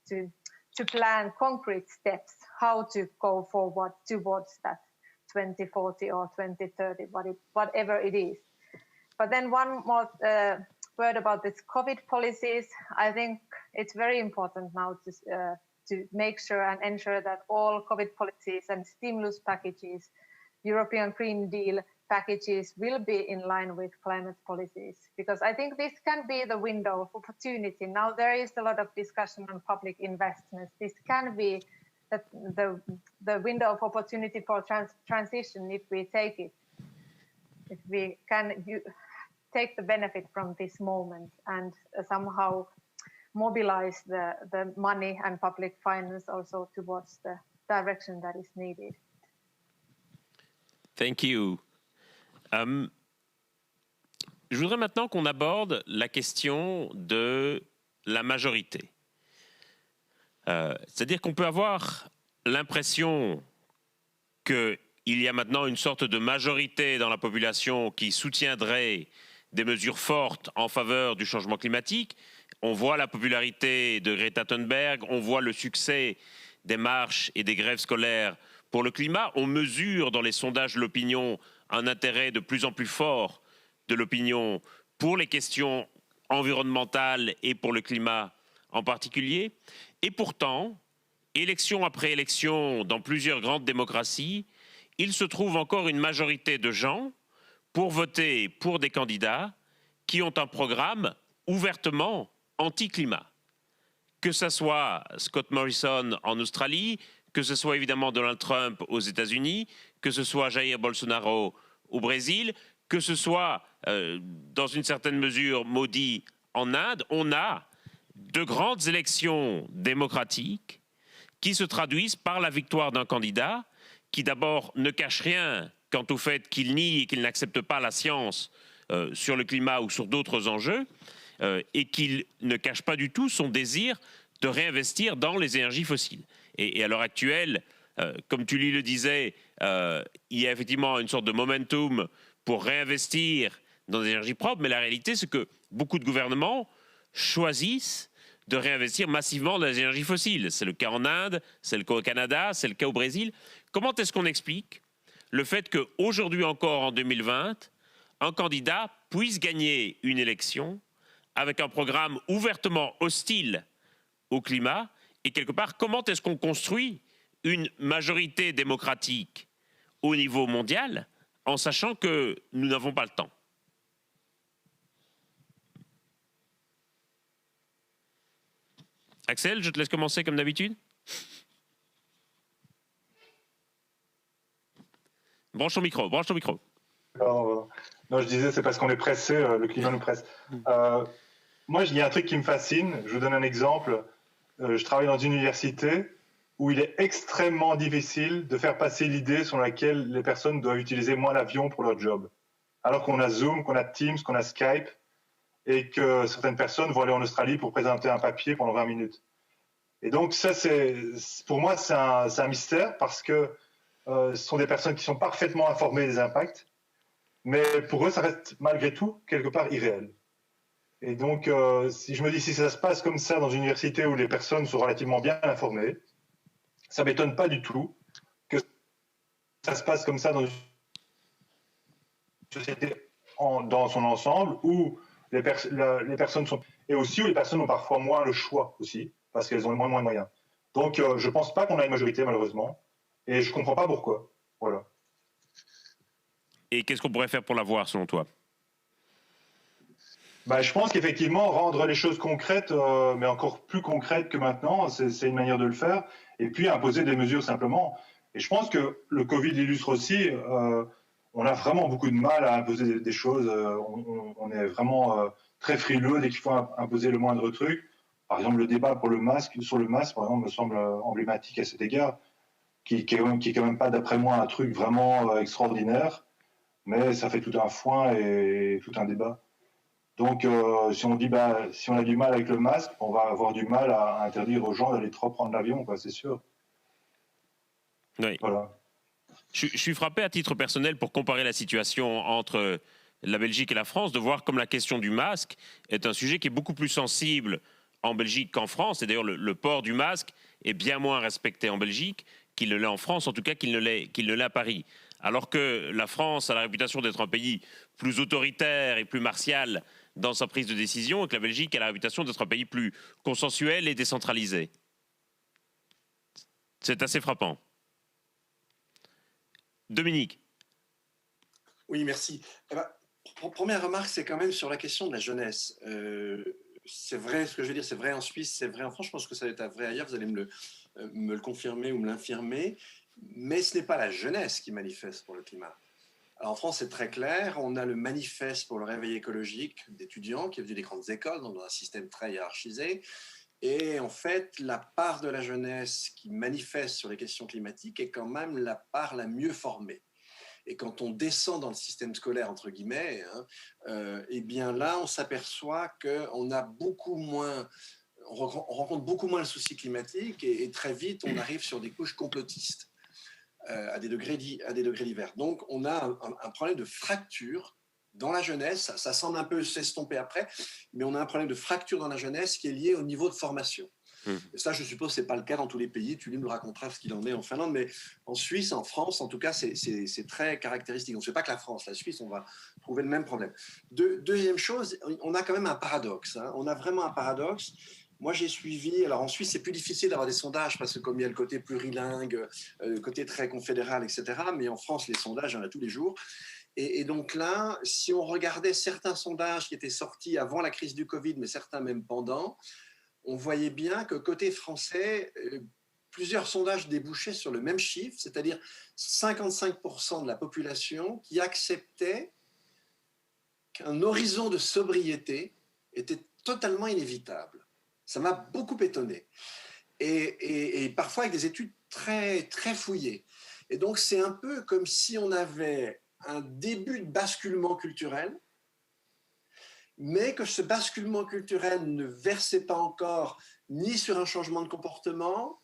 to plan concrete steps how to go forward towards that 2040 or 2030, whatever it is. But then one more word about this COVID policies. I think it's very important now to make sure and ensure that all COVID policies and stimulus packages, European Green Deal packages will be in line with climate policies, because I think this can be the window of opportunity. Now there is a lot of discussion on public investments. This can be the window of opportunity for transition if we take it. If we can take the benefit from this moment and somehow mobilize the money and public finance also towards the direction that is needed. Thank you. Je voudrais maintenant qu'on aborde la question de la majorité. C'est-à-dire qu'on peut avoir l'impression qu'il y a maintenant une sorte de majorité dans la population qui soutiendrait des mesures fortes en faveur du changement climatique. On voit la popularité de Greta Thunberg, on voit le succès des marches et des grèves scolaires pour le climat. On mesure dans les sondages de l'opinion un intérêt de plus en plus fort de l'opinion pour les questions environnementales et pour le climat en particulier. Et pourtant, élection après élection dans plusieurs grandes démocraties, il se trouve encore une majorité de gens pour voter pour des candidats qui ont un programme ouvertement anti-climat. Que ce soit Scott Morrison en Australie, que ce soit évidemment Donald Trump aux États-Unis, que ce soit Jair Bolsonaro au Brésil, que ce soit dans une certaine mesure Modi en Inde, on a de grandes élections démocratiques qui se traduisent par la victoire d'un candidat qui d'abord ne cache rien quant au fait qu'il nie et qu'il n'accepte pas la science sur le climat ou sur d'autres enjeux, et qu'il ne cache pas du tout son désir de réinvestir dans les énergies fossiles. Et à l'heure actuelle, comme Tully le disait, il y a effectivement une sorte de momentum pour réinvestir dans des énergies propres, mais la réalité, c'est que beaucoup de gouvernements choisissent de réinvestir massivement dans les énergies fossiles. C'est le cas en Inde, c'est le cas au Canada, c'est le cas au Brésil. Comment est-ce qu'on explique le fait qu'aujourd'hui encore, en 2020, un candidat puisse gagner une élection avec un programme ouvertement hostile au climat, et quelque part, comment est-ce qu'on construit une majorité démocratique au niveau mondial en sachant que nous n'avons pas le temps? Axel, je te laisse commencer comme d'habitude. Branche ton micro, branche ton micro. Non, je disais, c'est parce qu'on est pressé, le climat nous presse. Moi, il y a un truc qui me fascine. Je vous donne un exemple. Je travaille dans une université où il est extrêmement difficile de faire passer l'idée sur laquelle les personnes doivent utiliser moins l'avion pour leur job. Alors qu'on a Zoom, qu'on a Teams, qu'on a Skype, et que certaines personnes vont aller en Australie pour présenter un papier pendant 20 minutes. Et donc ça, pour moi, c'est un mystère parce que ce sont des personnes qui sont parfaitement informées des impacts, mais pour eux, ça reste malgré tout quelque part irréel. Et donc, si je me dis, si ça se passe comme ça dans une université où les personnes sont relativement bien informées, ça ne m'étonne pas du tout que ça se passe comme ça dans une société dans son ensemble où les personnes sont... Et aussi où les personnes ont parfois moins le choix aussi, parce qu'elles ont moins de moyens. Donc, je ne pense pas qu'on a une majorité, malheureusement. Et je ne comprends pas pourquoi. Voilà. Et qu'est-ce qu'on pourrait faire pour l'avoir, selon toi? Je pense qu'effectivement, rendre les choses concrètes, mais encore plus concrètes que maintenant, c'est une manière de le faire. Et puis, imposer des mesures simplement. Et je pense que le Covid l'illustre aussi. On a vraiment beaucoup de mal à imposer des choses. On est vraiment très frileux dès qu'il faut imposer le moindre truc. Par exemple, le débat sur le masque, par exemple, me semble emblématique à cet égard, qui est quand même pas, d'après moi, un truc vraiment extraordinaire, mais ça fait tout un foin et tout un débat. Donc, si on dit, si on a du mal avec le masque, on va avoir du mal à interdire aux gens d'aller trop prendre l'avion, c'est sûr. Oui. Voilà. Je suis frappé à titre personnel pour comparer la situation entre la Belgique et la France, de voir comme la question du masque est un sujet qui est beaucoup plus sensible en Belgique qu'en France. Et d'ailleurs, le port du masque est bien moins respecté en Belgique qu'il ne l'est en France, en tout cas qu'il ne l'est à Paris. Alors que la France a la réputation d'être un pays plus autoritaire et plus martial dans sa prise de décision, et que la Belgique a la réputation d'être un pays plus consensuel et décentralisé. C'est assez frappant. Dominique. Oui, merci. Première remarque, c'est quand même sur la question de la jeunesse. C'est vrai, ce que je veux dire, c'est vrai en Suisse, c'est vrai en France, je pense que ça va être vrai ailleurs, vous allez me le confirmer ou me l'infirmer, mais ce n'est pas la jeunesse qui manifeste pour le climat. Alors en France, c'est très clair, on a le manifeste pour le réveil écologique d'étudiants qui est venu des grandes écoles, donc dans un système très hiérarchisé, et en fait, la part de la jeunesse qui manifeste sur les questions climatiques est quand même la part la mieux formée. Et quand on descend dans le système scolaire, entre guillemets, eh bien là, on s'aperçoit qu'on a beaucoup moins, on rencontre beaucoup moins le souci climatique et très vite, on arrive sur des couches complotistes à des degrés divers. Donc, on a un problème de fracture dans la jeunesse. Ça semble un peu s'estomper après, mais on a un problème de fracture dans la jeunesse qui est lié au niveau de formation. Et ça, je suppose, ce n'est pas le cas dans tous les pays. Tu nous raconteras ce qu'il en est en Finlande, mais en Suisse, en France, en tout cas, c'est très caractéristique. Donc, ce n'est pas que la France, la Suisse, on va trouver le même problème. Deuxième chose, on a quand même un paradoxe. On a vraiment un paradoxe. Moi, j'ai suivi. Alors, en Suisse, c'est plus difficile d'avoir des sondages parce que, comme il y a le côté plurilingue, le côté très confédéral, etc. Mais en France, les sondages, il y en a tous les jours. Et donc là, si on regardait certains sondages qui étaient sortis avant la crise du Covid, mais certains même pendant, on voyait bien que côté français, plusieurs sondages débouchaient sur le même chiffre, c'est-à-dire 55% de la population qui acceptait qu'un horizon de sobriété était totalement inévitable. Ça m'a beaucoup étonné. Et parfois avec des études très, très fouillées. Et donc, c'est un peu comme si on avait un début de basculement culturel, mais que ce basculement culturel ne versait pas encore ni sur un changement de comportement,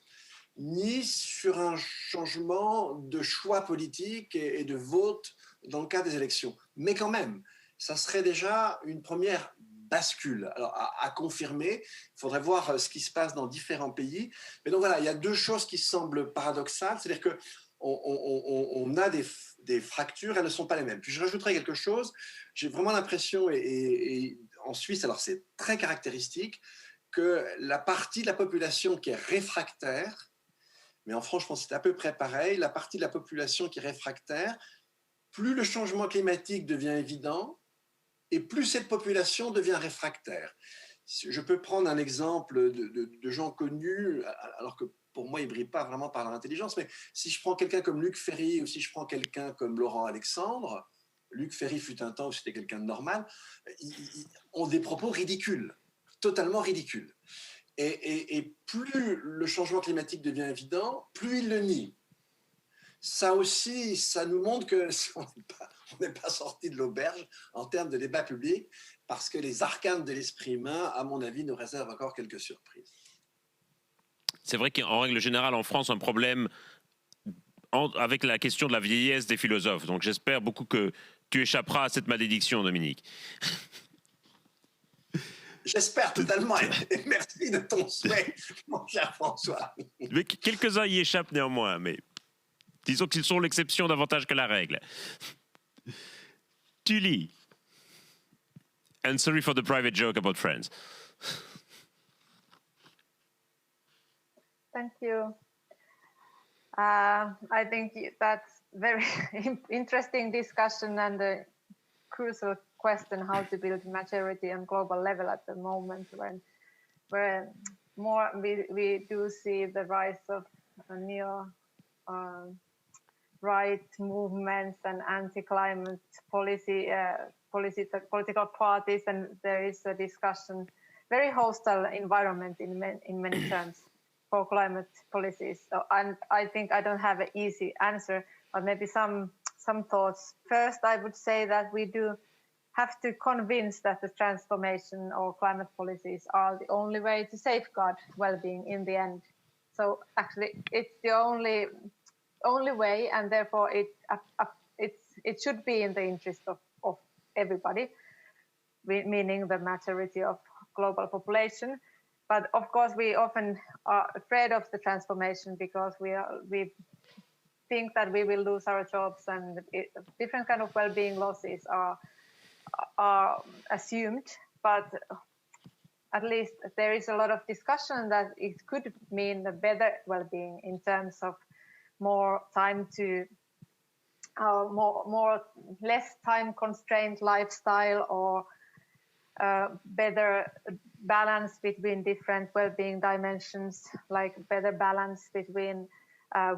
ni sur un changement de choix politique et de vote dans le cas des élections. Mais quand même, ça serait déjà une première bascule. Alors, à confirmer, il faudrait voir ce qui se passe dans différents pays. Mais donc voilà, il y a deux choses qui semblent paradoxales, c'est-à-dire que on a des fractures, elles ne sont pas les mêmes. Puis je rajouterai quelque chose, j'ai vraiment l'impression, et en Suisse, alors c'est très caractéristique, que la partie de la population qui est réfractaire, mais en France, je pense que c'est à peu près pareil, la partie de la population qui est réfractaire, plus le changement climatique devient évident, et plus cette population devient réfractaire. Je peux prendre un exemple de gens connus, alors que pour moi, ils ne brillent pas vraiment par leur intelligence, mais si je prends quelqu'un comme Luc Ferry ou si je prends quelqu'un comme Laurent Alexandre, Luc Ferry fut un temps où c'était quelqu'un de normal, ils ont des propos ridicules, totalement ridicules. Et plus le changement climatique devient évident, plus ils le nient. Ça aussi, ça nous montre qu'on n'est pas sorti de l'auberge en termes de débat public, parce que les arcanes de l'esprit humain, à mon avis, nous réservent encore quelques surprises. C'est vrai qu'en règle générale, en France, un problème avec la question de la vieillesse des philosophes. Donc j'espère beaucoup que tu échapperas à cette malédiction, Dominique. J'espère totalement, et merci de ton souhait, mon cher François. Mais quelques-uns y échappent néanmoins, mais disons qu'ils sont l'exception davantage que la règle. Thuy, and sorry for the private joke about friends. Thank you. I think that's very interesting discussion and a crucial question how to build maturity on global level at the moment where more we do see the rise of neo right movements and anti-climate political parties, and there is a discussion, very hostile environment in many terms for climate policies. So, and I think I don't have an easy answer, but maybe some thoughts. First, I would say that we do have to convince that the transformation or climate policies are the only way to safeguard well-being in the end. So actually, it's the only way, and therefore it should be in the interest of everybody, meaning the majority of global population. But of course, we often are afraid of the transformation because we think that we will lose our jobs, and different kind of well-being losses are assumed. But at least there is a lot of discussion that it could mean a better well-being in terms of more time to less time constrained lifestyle, or better balance between different well-being dimensions, like better balance between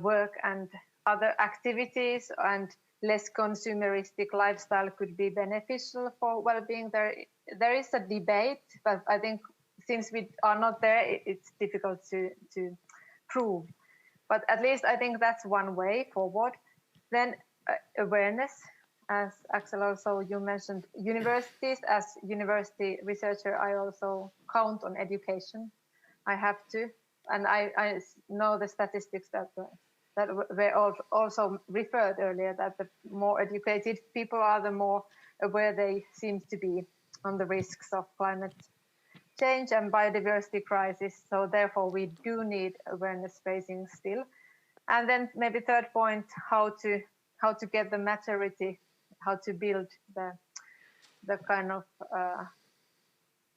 work and other activities, and less consumeristic lifestyle could be beneficial for well-being. There is a debate, but I think since we are not there, it's difficult to prove. But at least I think that's one way forward. Then awareness, as Axel also you mentioned, universities. As university researcher, I also count on education. I have to, and I know the statistics that were also referred earlier, that the more educated people are, the more aware they seem to be on the risks of climate change and biodiversity crisis. So therefore, we do need awareness raising still. And then maybe third point, how to get the maturity, how to build the kind of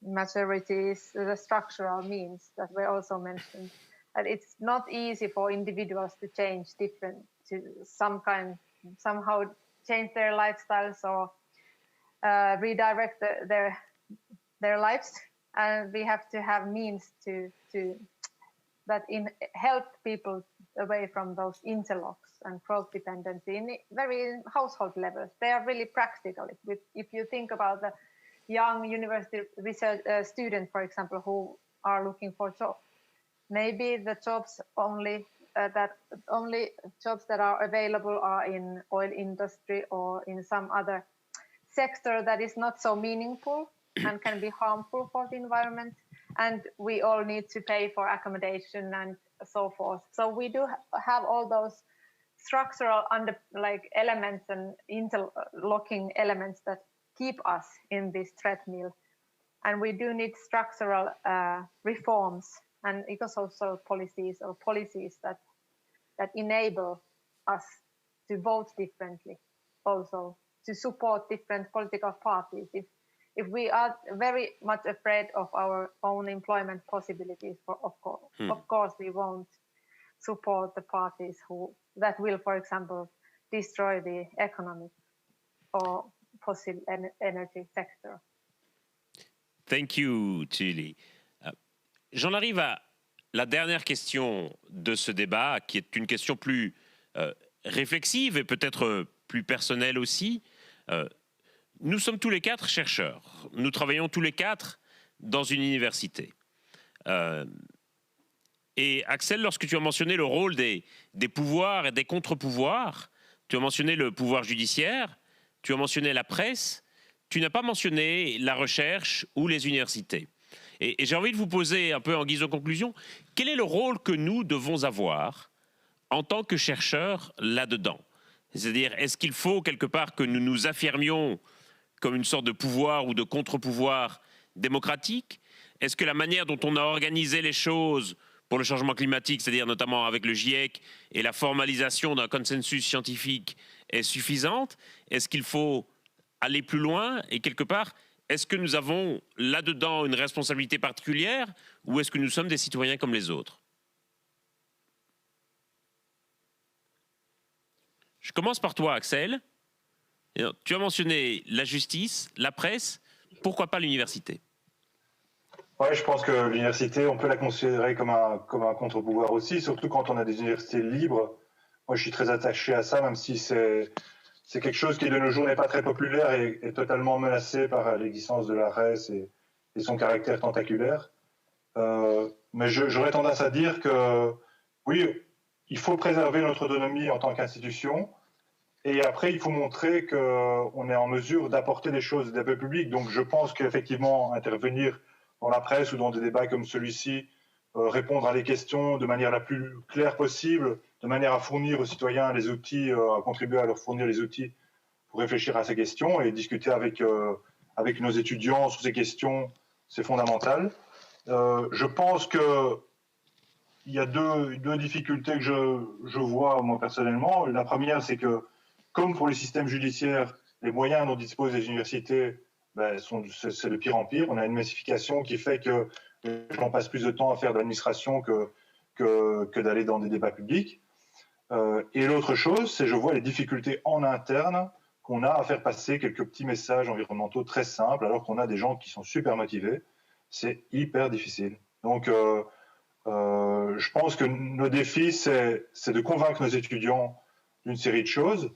maturities, the structural means that were also mentioned. And it's not easy for individuals to change somehow change their lifestyles or redirect their lives. And we have to have means to help people away from those interlocks and growth dependency in very household levels. They are really practical. If you think about the young university research student, for example, who are looking for jobs, maybe the jobs only jobs that are available are in oil industry or in some other sector that is not so meaningful and can be harmful for the environment. And we all need to pay for accommodation and so forth. So we do have all those structural elements and interlocking elements that keep us in this treadmill. And we do need structural reforms and eco-social policies or policies that enable us to vote differently, also to support different political parties. If we are very much afraid of our own employment possibilities, of course we won't support the parties that will, for example, destroy the economic or fossil energy sector. Thank you, Thuy. J'en arrive à la dernière question de ce débat, qui est une question plus réflexive et peut-être plus personnelle aussi. Nous sommes tous les quatre chercheurs. Nous travaillons tous les quatre dans une université. Et Axel, lorsque tu as mentionné le rôle des pouvoirs et des contre-pouvoirs, tu as mentionné le pouvoir judiciaire, tu as mentionné la presse, tu n'as pas mentionné la recherche ou les universités. Et j'ai envie de vous poser un peu en guise de conclusion, quel est le rôle que nous devons avoir en tant que chercheurs là-dedans? C'est-à-dire, est-ce qu'il faut quelque part que nous nous affirmions comme une sorte de pouvoir ou de contre-pouvoir démocratique? Est-ce que la manière dont on a organisé les choses pour le changement climatique, c'est-à-dire notamment avec le GIEC et la formalisation d'un consensus scientifique, est suffisante? Est-ce qu'il faut aller plus loin et quelque part, est-ce que nous avons là-dedans une responsabilité particulière ou est-ce que nous sommes des citoyens comme les autres? Je commence par toi, Axel. Tu as mentionné la justice, la presse, pourquoi pas l'université? Ouais, je pense que l'université, on peut la considérer comme un contre-pouvoir aussi, surtout quand on a des universités libres. Moi, je suis très attaché à ça, même si c'est quelque chose qui de nos jours n'est pas très populaire et est totalement menacé par l'existence de la presse et son caractère tentaculaire. Mais j'aurais tendance à dire que oui, il faut préserver notre autonomie en tant qu'institution. Et après, il faut montrer qu'on est en mesure d'apporter des choses d'un peu public. Donc, je pense qu'effectivement, intervenir dans la presse ou dans des débats comme celui-ci, répondre à des questions de manière la plus claire possible, de manière à fournir aux citoyens les outils, à contribuer à leur fournir les outils pour réfléchir à ces questions et discuter avec nos étudiants sur ces questions, c'est fondamental. Je pense que il y a deux difficultés que je vois moi personnellement. La première, c'est que comme pour les systèmes judiciaires, les moyens dont disposent les universités, c'est de pire en pire. On a une massification qui fait que les gens passent plus de temps à faire de l'administration que d'aller dans des débats publics. Et l'autre chose, c'est je vois les difficultés en interne qu'on a à faire passer quelques petits messages environnementaux très simples, alors qu'on a des gens qui sont super motivés. C'est hyper difficile. Donc, je pense que nos défis, c'est de convaincre nos étudiants d'une série de choses,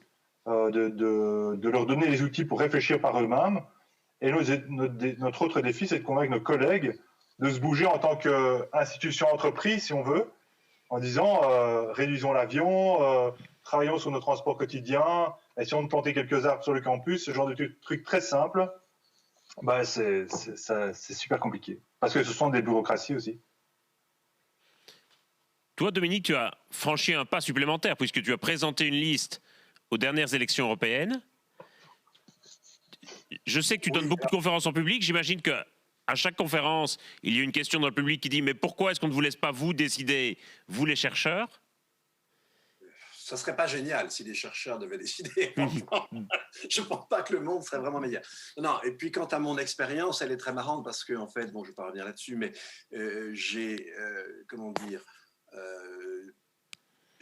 de leur donner les outils pour réfléchir par eux-mêmes. Et notre autre défi, c'est de convaincre nos collègues de se bouger en tant qu'institution entreprise, si on veut, en disant réduisons l'avion, travaillons sur nos transports quotidiens, essayons de planter quelques arbres sur le campus, ce genre de trucs très simples. C'est super compliqué. Parce que ce sont des bureaucraties aussi. Toi, Dominique, tu as franchi un pas supplémentaire puisque tu as présenté une liste aux dernières élections européennes. Je sais que tu donnes beaucoup de conférences en public. J'imagine qu'à chaque conférence, il y a une question dans le public qui dit « Mais pourquoi est-ce qu'on ne vous laisse pas vous décider, vous les chercheurs ?» Ça serait pas génial si les chercheurs devaient décider. Je ne pense pas que le monde serait vraiment meilleur. Non, et puis quant à mon expérience, elle est très marrante parce que, en fait, bon, je ne vais pas revenir là-dessus, mais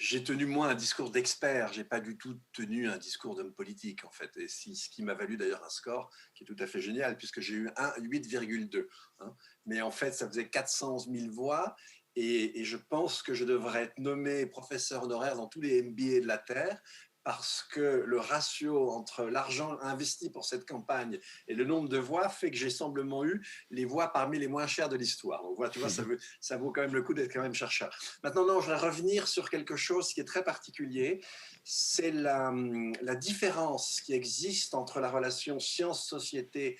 j'ai tenu moi un discours d'expert, j'ai pas du tout tenu un discours d'homme politique en fait, et ce qui m'a valu d'ailleurs un score qui est tout à fait génial puisque j'ai eu 8,2. Hein. Mais en fait, ça faisait 411 000 voix et je pense que je devrais être nommé professeur honoraire dans tous les MBA de la Terre parce que le ratio entre l'argent investi pour cette campagne et le nombre de voix fait que j'ai simplement eu les voix parmi les moins chères de l'histoire. Donc voilà, tu vois, ça vaut quand même le coup d'être quand même chercheur. Maintenant, non, je vais revenir sur quelque chose qui est très particulier. C'est la différence qui existe entre la relation science-société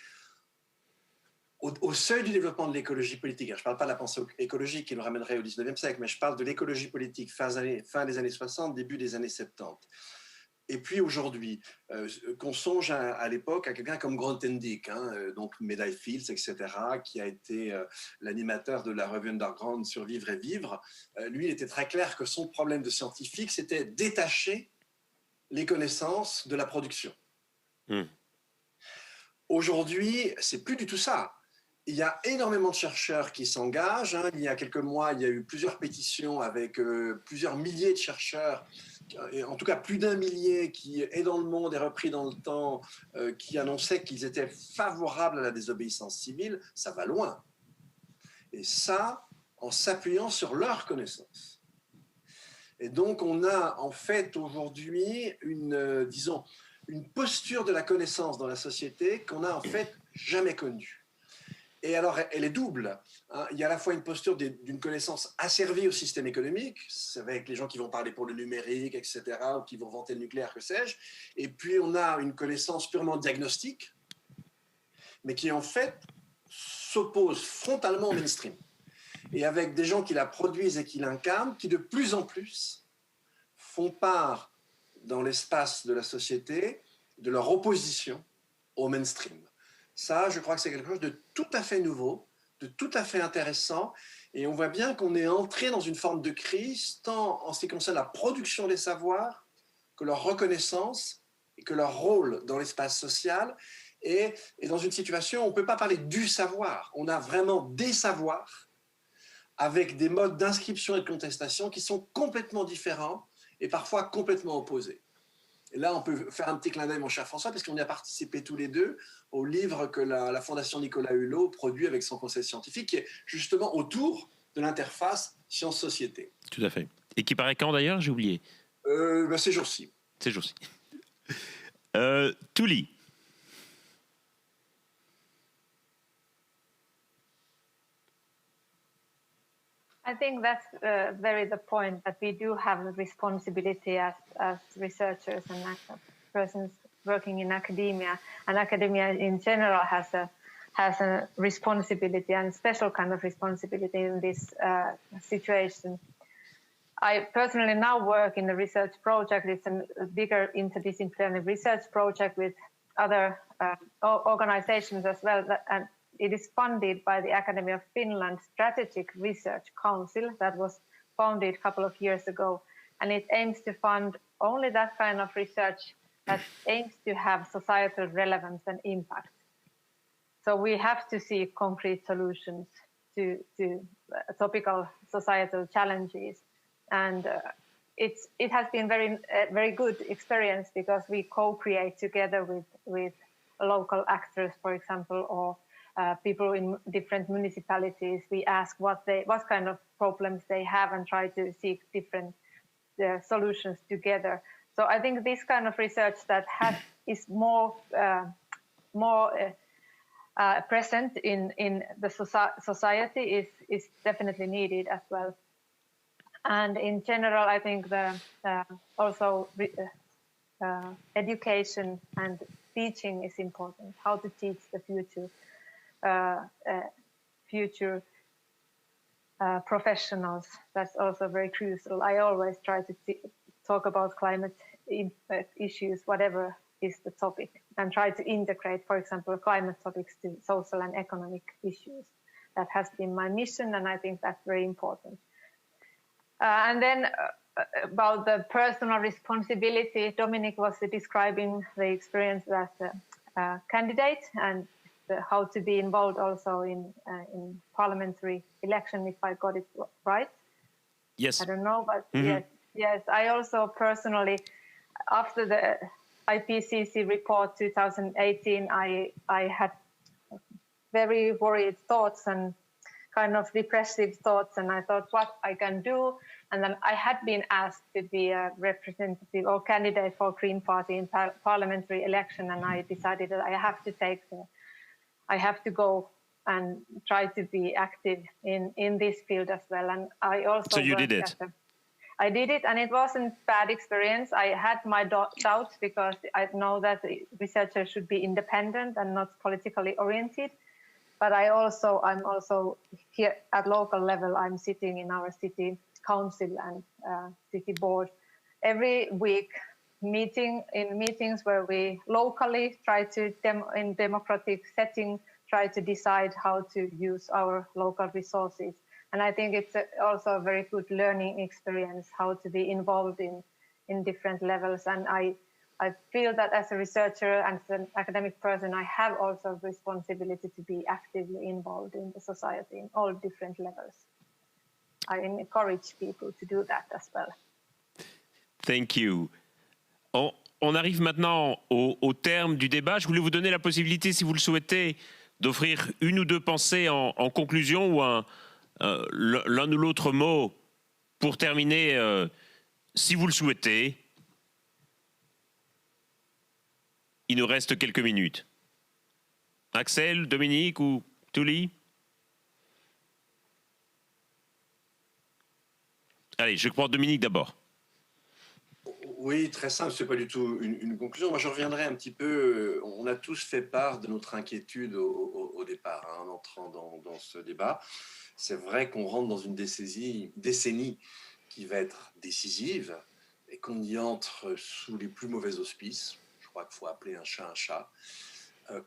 au seuil du développement de l'écologie politique. Je ne parle pas de la pensée écologique qui nous ramènerait au 19e siècle, mais je parle de l'écologie politique fin des années 60, début des années 70. Et puis aujourd'hui, qu'on songe à l'époque à quelqu'un comme Grothendieck, donc médaille Fields, etc., qui a été l'animateur de la revue Underground Survivre et Vivre. Lui, il était très clair que son problème de scientifique, c'était détacher les connaissances de la production. Aujourd'hui, c'est plus du tout ça. Il y a énormément de chercheurs qui s'engagent. Il y a quelques mois, il y a eu plusieurs pétitions avec plusieurs milliers de chercheurs, en tout cas plus d'1 millier qui est dans le monde et repris dans le temps, qui annonçaient qu'ils étaient favorables à la désobéissance civile. Ça va loin. Et ça, en s'appuyant sur leurs connaissances. Et donc, on a en fait aujourd'hui une posture de la connaissance dans la société qu'on n'a en fait jamais connue. Et alors, elle est double. Il y a à la fois une posture d'une connaissance asservie au système économique, c'est avec les gens qui vont parler pour le numérique, etc., ou qui vont vanter le nucléaire, que sais-je. Et puis, on a une connaissance purement diagnostique, mais qui, en fait, s'oppose frontalement au mainstream. Et avec des gens qui la produisent et qui l'incarnent, qui de plus en plus font part, dans l'espace de la société, de leur opposition au mainstream. Ça, je crois que c'est quelque chose de tout à fait nouveau, de tout à fait intéressant. Et on voit bien qu'on est entré dans une forme de crise, tant en ce qui concerne la production des savoirs que leur reconnaissance et que leur rôle dans l'espace social est dans une situation où on ne peut pas parler du savoir. On a vraiment des savoirs avec des modes d'inscription et de contestation qui sont complètement différents et parfois complètement opposés. Et là, on peut faire un petit clin d'œil, mon cher François, parce qu'on y a participé tous les deux au livre que la Fondation Nicolas Hulot produit avec son conseil scientifique, qui est justement autour de l'interface science-société. Tout à fait. Et qui paraît quand d'ailleurs? J'ai oublié. Ces jours-ci. Ces jours-ci. Touli. I think that's very the point, that we do have a responsibility as researchers and persons working in academia, and academia in general has a responsibility, and a special kind of responsibility in this situation. I personally now work in a research project. It's a bigger interdisciplinary research project with other organizations as well, and it is funded by the Academy of Finland Strategic Research Council that was founded a couple of years ago. And it aims to fund only that kind of research that aims to have societal relevance and impact. So we have to see concrete solutions to topical societal challenges. And it has been very good experience, because we co-create together with local actors, for example, or people in different municipalities. We ask what kind of problems they have and try to seek different solutions together. So I think this kind of research that is more present in the society is definitely needed as well. And in general, I think also education and teaching is important. How to teach the future professionals, that's also very crucial. I always try to talk about climate issues, whatever is the topic, and try to integrate, for example, climate topics to social and economic issues. That has been my mission, and I think that's very important. And then about the personal responsibility, Dominic was describing the experience as a candidate, and how to be involved also in parliamentary election, if I got it right. Yes. I don't know, but yes. I also personally, after the IPCC report 2018, I had very worried thoughts and kind of depressive thoughts, and I thought what I can do. And then I had been asked to be a representative or candidate for Green Party in parliamentary election, and I decided that I have to go and try to be active in this field as well. And I also. So you did it. I did it, and it wasn't bad experience. I had my doubts, because I know that researchers should be independent and not politically oriented. But I'm also here at local level. I'm sitting in our city council and city board every week, meetings where we locally try to, in democratic setting, try to decide how to use our local resources. And I think it's also a very good learning experience, how to be involved in different levels. And I feel that as a researcher and as an academic person, I have also a responsibility to be actively involved in the society in all different levels. I encourage people to do that as well. Thank you. On arrive maintenant au terme du débat. Je voulais vous donner la possibilité, si vous le souhaitez, d'offrir une ou deux pensées en conclusion, ou l'un ou l'autre mot pour terminer, si vous le souhaitez. Il nous reste quelques minutes. Axel, Dominique ou Touli? Allez, je prends Dominique d'abord. Oui, très simple, ce n'est pas du tout une conclusion. Moi, je reviendrai un petit peu. On a tous fait part de notre inquiétude au départ, en entrant dans ce débat. C'est vrai qu'on rentre dans une décennie qui va être décisive et qu'on y entre sous les plus mauvais auspices. Je crois qu'il faut appeler un chat un chat.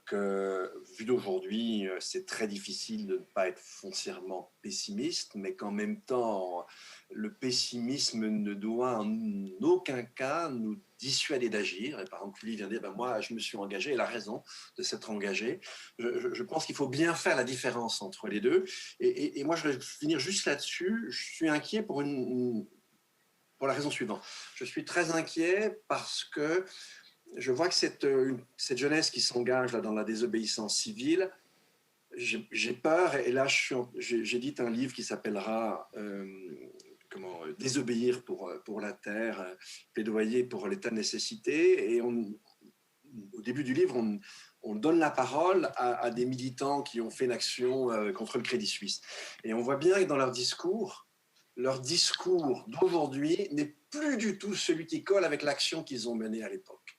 que, vu d'aujourd'hui, c'est très difficile de ne pas être foncièrement pessimiste, mais qu'en même temps, le pessimisme ne doit en aucun cas nous dissuader d'agir. Et par exemple, Julie vient de dire, ben moi, je me suis engagé, elle a raison de s'être engagée. Je pense qu'il faut bien faire la différence entre les deux. Et moi, je vais finir juste là-dessus. Je suis inquiet pour la raison suivante. Je suis très inquiet parce que je vois que cette jeunesse qui s'engage là, dans la désobéissance civile, j'ai peur, et là j'édite un livre qui s'appellera Désobéir pour la terre, plaidoyer pour l'état de nécessité, et au début du livre, on donne la parole à des militants qui ont fait une action contre le Crédit Suisse. Et on voit bien que dans leur discours d'aujourd'hui n'est plus du tout celui qui colle avec l'action qu'ils ont menée à l'époque.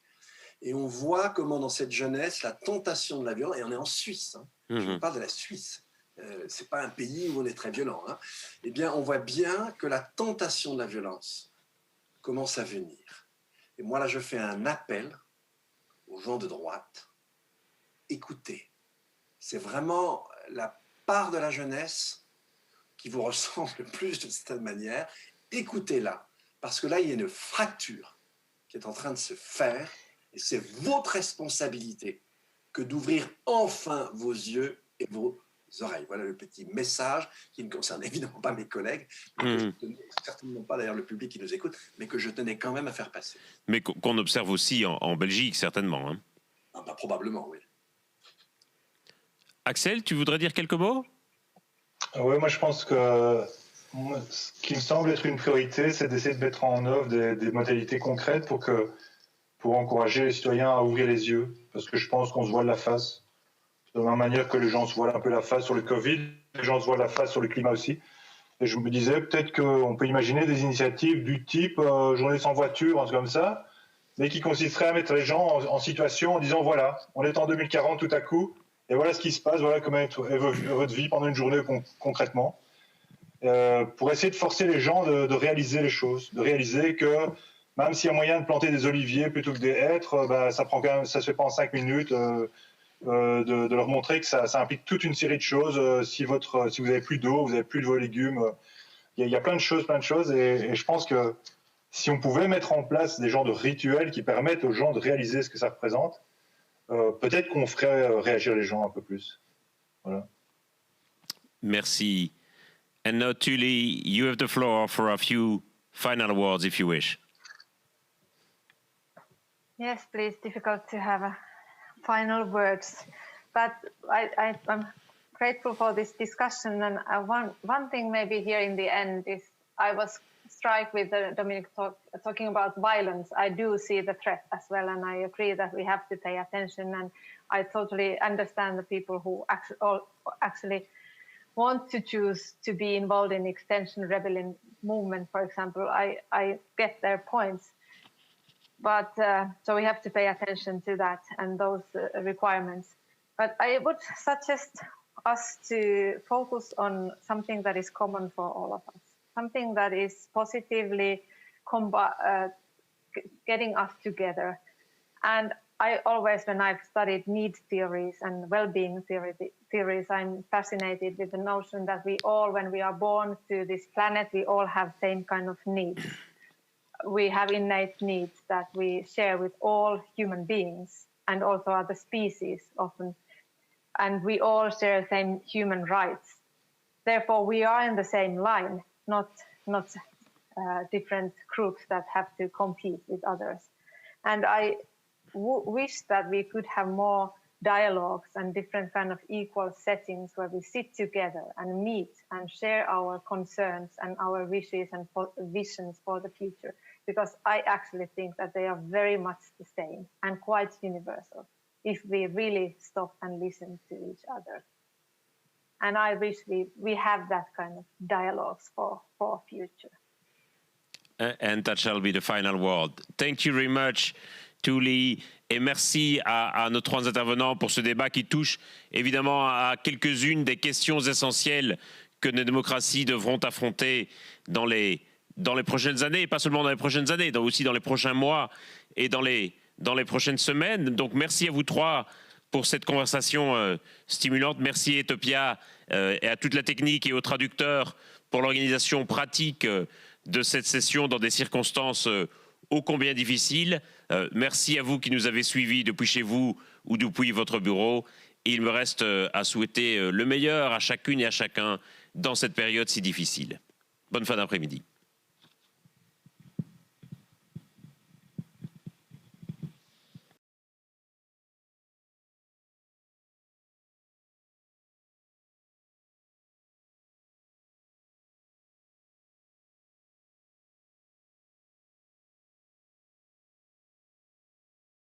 Et on voit comment dans cette jeunesse, la tentation de la violence, et on est en Suisse, hein, je parle de la Suisse, c'est pas un pays où on est très violent, hein, eh bien on voit bien que la tentation de la violence commence à venir. Et moi là je fais un appel aux gens de droite, écoutez, c'est vraiment la part de la jeunesse qui vous ressemble le plus de cette manière, écoutez-la, parce que là il y a une fracture qui est en train de se faire. Et c'est votre responsabilité que d'ouvrir enfin vos yeux et vos oreilles. Voilà le petit message qui ne concerne évidemment pas mes collègues, certainement pas d'ailleurs le public qui nous écoute, mais que je tenais quand même à faire passer. Mais qu'on observe aussi en Belgique, certainement. Hein. Ah bah, probablement, oui. Axel, tu voudrais dire quelques mots ? Oui, moi je pense que ce qui me semble être une priorité, c'est d'essayer de mettre en œuvre des modalités concrètes pour encourager les citoyens à ouvrir les yeux, parce que je pense qu'on se voile la face. De la même manière que les gens se voilent un peu la face sur le Covid, les gens se voilent la face sur le climat aussi. Et je me disais, peut-être qu'on peut imaginer des initiatives du type journée sans voiture, un truc comme ça, mais qui consisterait à mettre les gens en situation en disant, voilà, on est en 2040 tout à coup, et voilà ce qui se passe, voilà comment est votre vie pendant une journée concrètement. Pour essayer de forcer les gens de réaliser les choses, de réaliser que même s'il y a moyen de planter des oliviers plutôt que des hêtres, ça prend quand même, ça se fait pas en 5 minutes. De leur montrer que ça implique toute une série de choses. Si vous avez plus d'eau, vous avez plus de vos légumes, il y a plein de choses, et je pense que si on pouvait mettre en place des genres de rituels qui permettent aux gens de réaliser ce que ça représente, peut-être qu'on ferait réagir les gens un peu plus. Voilà. Merci. And now, Tuli, you have the floor for a few final words, if you wish. Yes, please. Difficult to have final words, but I'm grateful for this discussion. And one thing maybe here in the end is I was struck with Dominic talking about violence. I do see the threat as well, and I agree that we have to pay attention. And I totally understand the people who actually want to choose to be involved in Extinction Rebellion movement, for example. I get their points. But so we have to pay attention to that and those requirements. But I would suggest us to focus on something that is common for all of us, something that is positively getting us together. And I always, when I've studied need theories and well-being theories, I'm fascinated with the notion that we all, when we are born to this planet, we all have same kind of needs. We have innate needs that we share with all human beings and also other species often. And we all share the same human rights. Therefore, we are in the same line, not different groups that have to compete with others. And I wish that we could have more dialogues and different kind of equal settings where we sit together and meet and share our concerns and our wishes and visions for the future, because I actually think that they are very much the same and quite universal if we really stop and listen to each other. And I wish we have that kind of dialogues for future. And that shall be the final word. Thank you very much, Tuli, et merci à nos trois intervenants pour ce débat qui touche évidemment à quelques-unes des questions essentielles que nos démocraties devront affronter dans les prochaines années, et pas seulement dans les prochaines années, aussi dans les prochains mois et dans les prochaines semaines. Donc merci à vous trois pour cette conversation stimulante. Merci Etopia et à toute la technique et aux traducteurs pour l'organisation pratique de cette session dans des circonstances ô combien difficiles. Merci à vous qui nous avez suivis depuis chez vous ou depuis votre bureau. Et il me reste à souhaiter le meilleur à chacune et à chacun dans cette période si difficile. Bonne fin d'après-midi.